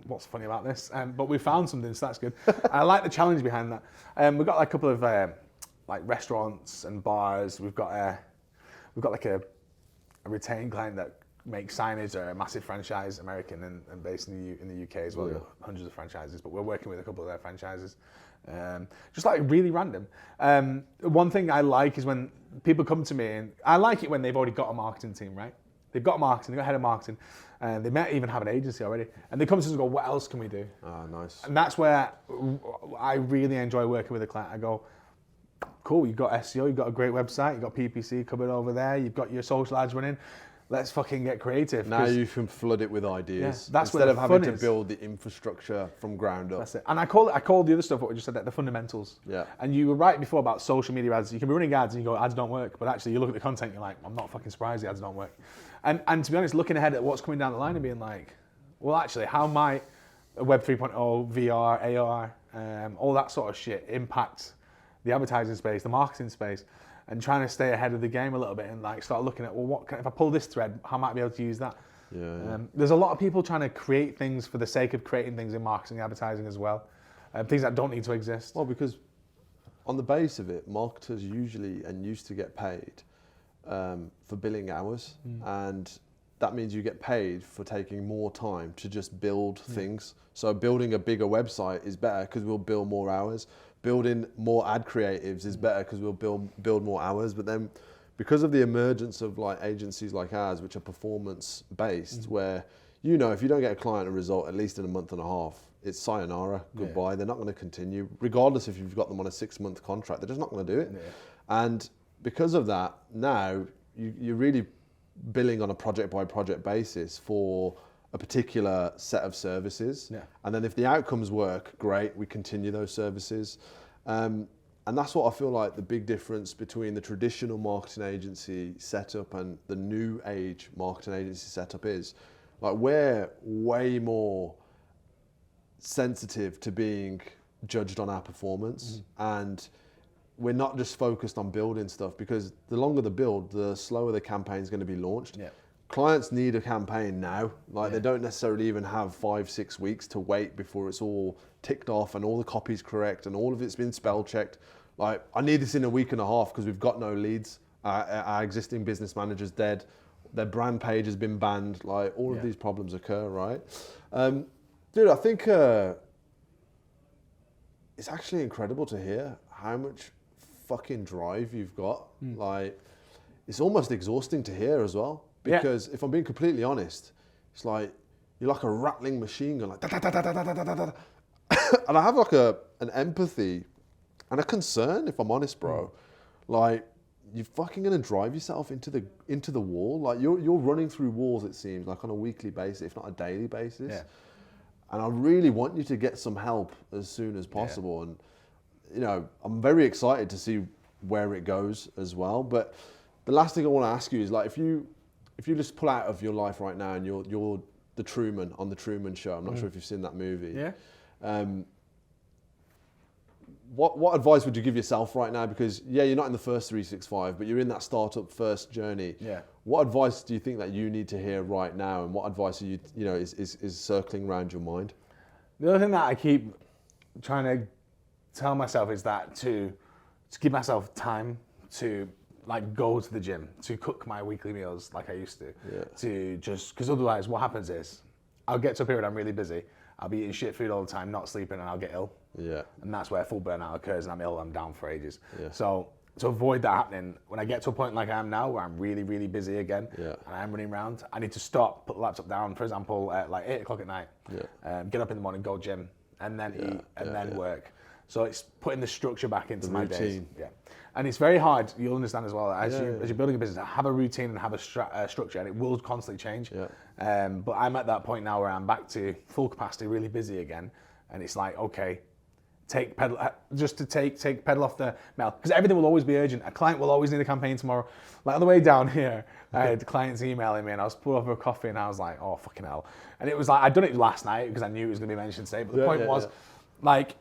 what's funny about this? But we found something, so that's good. I like the challenge behind that. We've got like a couple of like restaurants and bars. We've got like a retained client that makes signage. They're a massive franchise, American and based in the UK as well. We've got hundreds of franchises, but we're working with a couple of their franchises. Just like really random. One thing I like is when people come to me, and I like it when they've already got a marketing team, right? They've got marketing, they've got a head of marketing, and they might even have an agency already. And they come to us and go, what else can we do? Ah, nice. And that's where I really enjoy working with a client. I go, cool, you've got SEO, you've got a great website, you've got PPC covered over there, you've got your social ads running. Let's fucking get creative. Now you can flood it with ideas. Yeah, that's instead of having to build the infrastructure from ground up. That's it. And I call the other stuff, what we just said, the fundamentals. Yeah. And you were right before about social media ads. You can be running ads and you go, ads don't work. But actually, you look at the content, you're like, I'm not fucking surprised the ads don't work. And to be honest, looking ahead at what's coming down the line and being like, well, actually, how might Web 3.0, VR, AR, all that sort of shit impact the advertising space, the marketing space? And trying to stay ahead of the game a little bit and like start looking at, well, if I pull this thread, how might I be able to use that? Yeah. There's a lot of people trying to create things for the sake of creating things in marketing and advertising as well. Things that don't need to exist. Well, because on the base of it, marketers usually and used to get paid for billing hours. And that means you get paid for taking more time to just build things. So building a bigger website is better because we'll bill more hours. Building more ad creatives is better because we'll build more hours. But then because of the emergence of like agencies like ours, which are performance based, where, you know, if you don't get a client a result, at least in a month and a half, it's sayonara, goodbye. Yeah. They're not going to continue, regardless if you've got them on a 6-month contract, they're just not going to do it. Yeah. And because of that, now you're really billing on a project by project basis for a particular set of services. Yeah. And then if the outcomes work, great, we continue those services. And that's what I feel like the big difference between the traditional marketing agency setup and the new age marketing agency setup is. Like, we're way more sensitive to being judged on our performance. And we're not just focused on building stuff, because the longer the build, the slower the campaign's going to be launched. Yeah. Clients need a campaign now. Like, they don't necessarily even have 5-6 weeks to wait before it's all ticked off and all the copy's correct and all of it's been spell checked. Like, I need this in a week and a half because we've got no leads. Our existing business manager's dead. Their brand page has been banned. Like, all of these problems occur, right? Dude, I think it's actually incredible to hear how much fucking drive you've got. Like, it's almost exhausting to hear as well. Because if I'm being completely honest, it's like, you're like a rattling machine gun, like, da, da, da, da, da, da, da, da, da. And I have like an empathy and a concern, if I'm honest, bro. Like, you're fucking gonna drive yourself into the wall. Like, you're running through walls, it seems, like on a weekly basis, if not a daily basis. Yeah. And I really want you to get some help as soon as possible. Yeah. And, you know, I'm very excited to see where it goes as well. But the last thing I want to ask you is, like, if you just pull out of your life right now and you're the Truman on the Truman Show. I'm not sure if you've seen that movie. Yeah. What advice would you give yourself right now? Because you're not in the first 365, but you're in that startup first journey. Yeah. What advice do you think that you need to hear right now, and what advice are is circling around your mind? The other thing that I keep trying to tell myself is that to give myself time to like go to the gym, to cook my weekly meals like I used to. Yeah. To just, because otherwise what happens is I'll get to a period I'm really busy, I'll be eating shit food all the time, not sleeping, and I'll get ill. Yeah. And that's where full burnout occurs, and I'm ill, I'm down for ages. Yeah. So to avoid that happening, when I get to a point like I am now, where I'm really, really busy again, Yeah. and I'm running around, I need to stop, put the laptop down, for example, at like 8 o'clock at night, get up in the morning, go gym, and then eat, and then work. So it's putting the structure back into my days. Yeah. And it's very hard, you'll understand as well, as you're building a business, have a routine and have a structure, and it will constantly change. Yeah. But I'm at that point now where I'm back to full capacity, really busy again, and it's like, okay, take pedal off the metal, because everything will always be urgent. A client will always need a campaign tomorrow. Like on the way down here, I had clients emailing me, and I was pulling over a coffee, and I was like, oh fucking hell. And it was like, I'd done it last night because I knew it was going to be mentioned today. But the point was, like,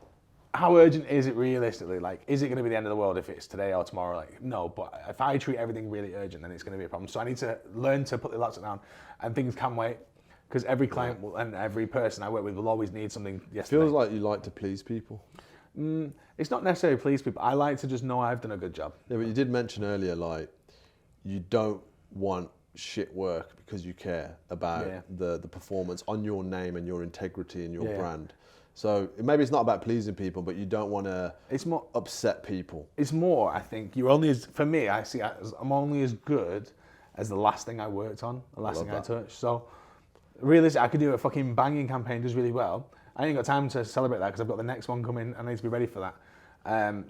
how urgent is it realistically? Like, is it going to be the end of the world if it's today or tomorrow? Like, no. But if I treat everything really urgent, then it's going to be a problem. So I need to learn to put the laptop down, and things can wait. Because every client and every person I work with will always need something yesterday. Feels like you like to please people. It's not necessarily please people. I like to just know I've done a good job. Yeah, but you did mention earlier, like, you don't want shit work because you care about the performance on your name and your integrity and your brand. So maybe it's not about pleasing people, but you don't want to upset people. It's more, I think, you're only as, for me, I see I'm only as good as the last thing I worked on, the last thing I touched. So realistically, I could do a fucking banging campaign, does really well. I ain't got time to celebrate that because I've got the next one coming and I need to be ready for that.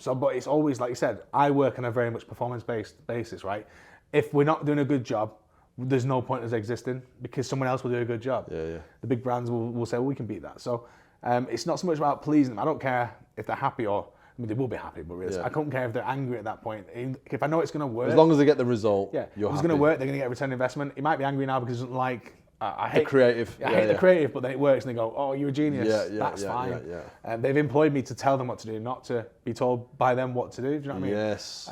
But it's always, like you said, I work on a very much performance-based basis, right? If we're not doing a good job, there's no point in us existing because someone else will do a good job. The big brands will say, well, we can beat that. So it's not so much about pleasing them. I don't care if they're happy or, I mean, they will be happy, but really, I don't care if they're angry at that point. If I know it's going to work. As long as they get the result, if it's going to work, they're going to get a return investment. He might be angry now because he doesn't like, I hate the creative. I hate the creative, but then it works and they go, oh, you're a genius. That's fine. They've employed me to tell them what to do, not to be told by them what to do. Do you know what I mean? Yes.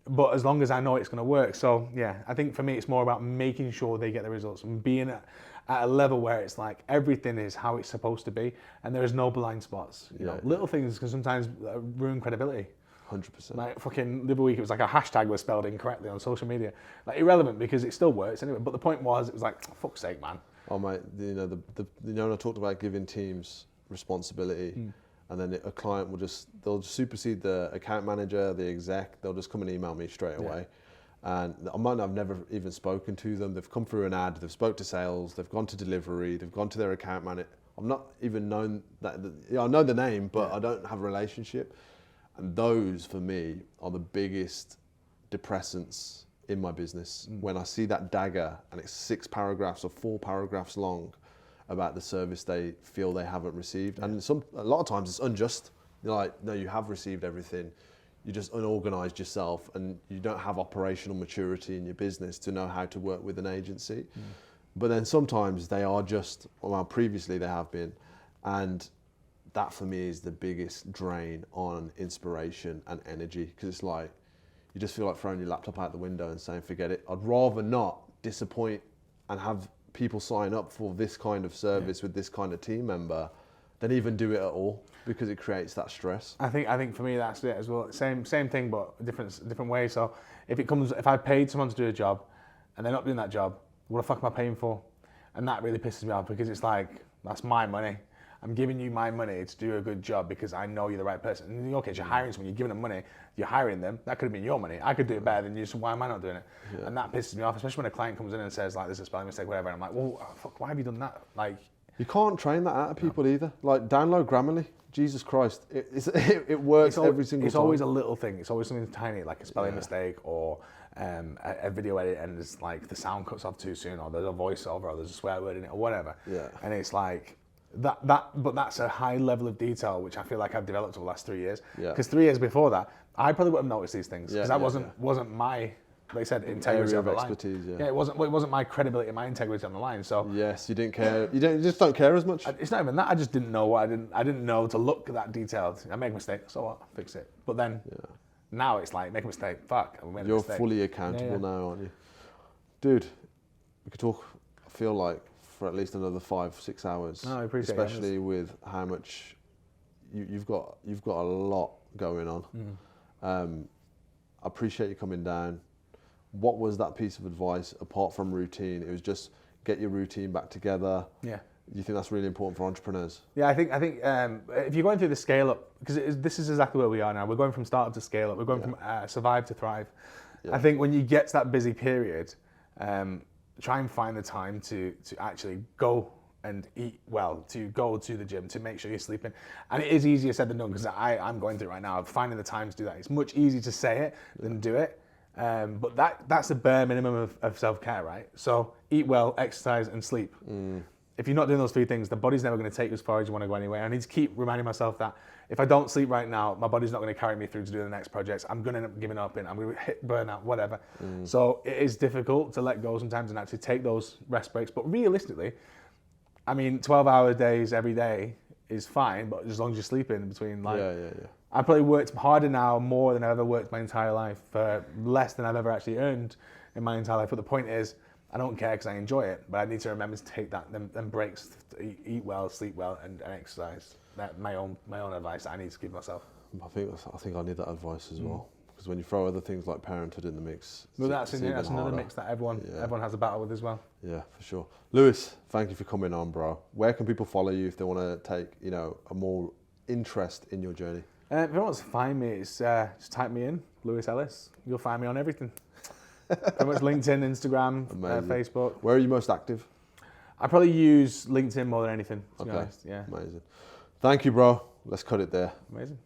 But as long as I know it's going to work. So yeah, I think for me, it's more about making sure they get the results and being at a level where it's like everything is how it's supposed to be and there is no blind spots. You know, little things can sometimes ruin credibility. 100%. Like fucking the other week, it was like a hashtag was spelled incorrectly on social media. Like irrelevant because it still works anyway. But the point was, it was like, oh, fuck's sake, man. Oh mate, when I talked about giving teams responsibility, and then a client will they'll just supersede the account manager, the exec. They'll just come and email me straight away. And I've never even spoken to them. They've come through an ad, they've spoke to sales, they've gone to delivery, they've gone to their account manager. I've not even known that. I know the name, but I don't have a relationship. And those, for me, are the biggest depressants in my business. When I see that dagger and it's 6 paragraphs or 4 paragraphs long about the service they feel they haven't received. And a lot of times it's unjust. You're like, no, you have received everything. You're just unorganized yourself and you don't have operational maturity in your business to know how to work with an agency. But then sometimes they are just, well, previously they have been. And that for me is the biggest drain on inspiration and energy, because it's like, you just feel like throwing your laptop out the window and saying, forget it. I'd rather not disappoint and have people sign up for this kind of service with this kind of team member than even do it at all, because it creates that stress. I think for me that's it as well. Same thing, but different way. So if I paid someone to do a job and they're not doing that job, what the fuck am I paying for? And that really pisses me off because it's like, that's my money. I'm giving you my money to do a good job because I know you're the right person. And in your case, you're hiring someone, you're giving them money, you're hiring them. That could have been your money. I could do it better than you, so why am I not doing it? Yeah. And that pisses me off, especially when a client comes in and says, like, this is a spelling mistake, whatever. And I'm like, well, fuck, why have you done that? Like, you can't train that out of people either. Like, download Grammarly. Jesus Christ, it works every single time. It's always a little thing. It's always something tiny, like a spelling mistake or a video edit, and it's like the sound cuts off too soon, or there's a voiceover, or there's a swear word in it, or whatever. Yeah. And it's like but that's a high level of detail, which I feel like I've developed over the last 3 years. Yeah. Because 3 years before that, I probably wouldn't have noticed these things because that yeah, wasn't my. They said integrity of on the expertise. line. Yeah. It wasn't my credibility and my integrity on the line. So yes, you didn't care. You just don't care as much. it's not even that. I just didn't know what I didn't know to look that detailed. I make a mistake, so what? Fix it. But then now it's like make a mistake. Fuck, I made a You're mistake. fully accountable now, aren't you, dude? We could talk. I feel like for at least another 5-6 hours. No, I appreciate especially with how much you've got. You've got a lot going on. I appreciate you coming down. What was that piece of advice apart from routine? It was just get your routine back together. Yeah. You think that's really important for entrepreneurs? Yeah, I think if you're going through the scale up, because this is exactly where we are now. We're going from startup to scale up. We're going from survive to thrive. Yeah. I think when you get to that busy period, try and find the time to actually go and eat well, to go to the gym, to make sure you're sleeping. And it is easier said than done because I'm going through it right now. I'm finding the time to do that. It's much easier to say it than do it. But that's the bare minimum of self-care, right? So eat well, exercise, and sleep. If you're not doing those 3 things, the body's never going to take you as far as you want to go anyway. I need to keep reminding myself that if I don't sleep right now, my body's not going to carry me through to do the next projects. I'm going to end up giving up and I'm going to hit burnout, whatever. So it is difficult to let go sometimes and actually take those rest breaks. But realistically, I mean, 12-hour days every day is fine, but as long as you're sleeping between, like, I probably worked harder now, more than I've ever worked my entire life, for less than I've ever actually earned in my entire life. But the point is, I don't care because I enjoy it, but I need to remember to take them breaks, to eat well, sleep well, and exercise. That's my own advice that I need to give myself. I think I need that advice as well. Because when you throw other things like parenthood in the mix, well, that's another mix that everyone has a battle with as well. Yeah, for sure. Lewis, thank you for coming on, bro. Where can people follow you if they want to take a more interest in your journey? If anyone wants to find me, it's just type me in, Lewis Ellis. You'll find me on everything. Pretty much LinkedIn, Instagram, Facebook. Where are you most active? I probably use LinkedIn more than anything, to be honest. Yeah. Amazing. Thank you, bro. Let's cut it there. Amazing.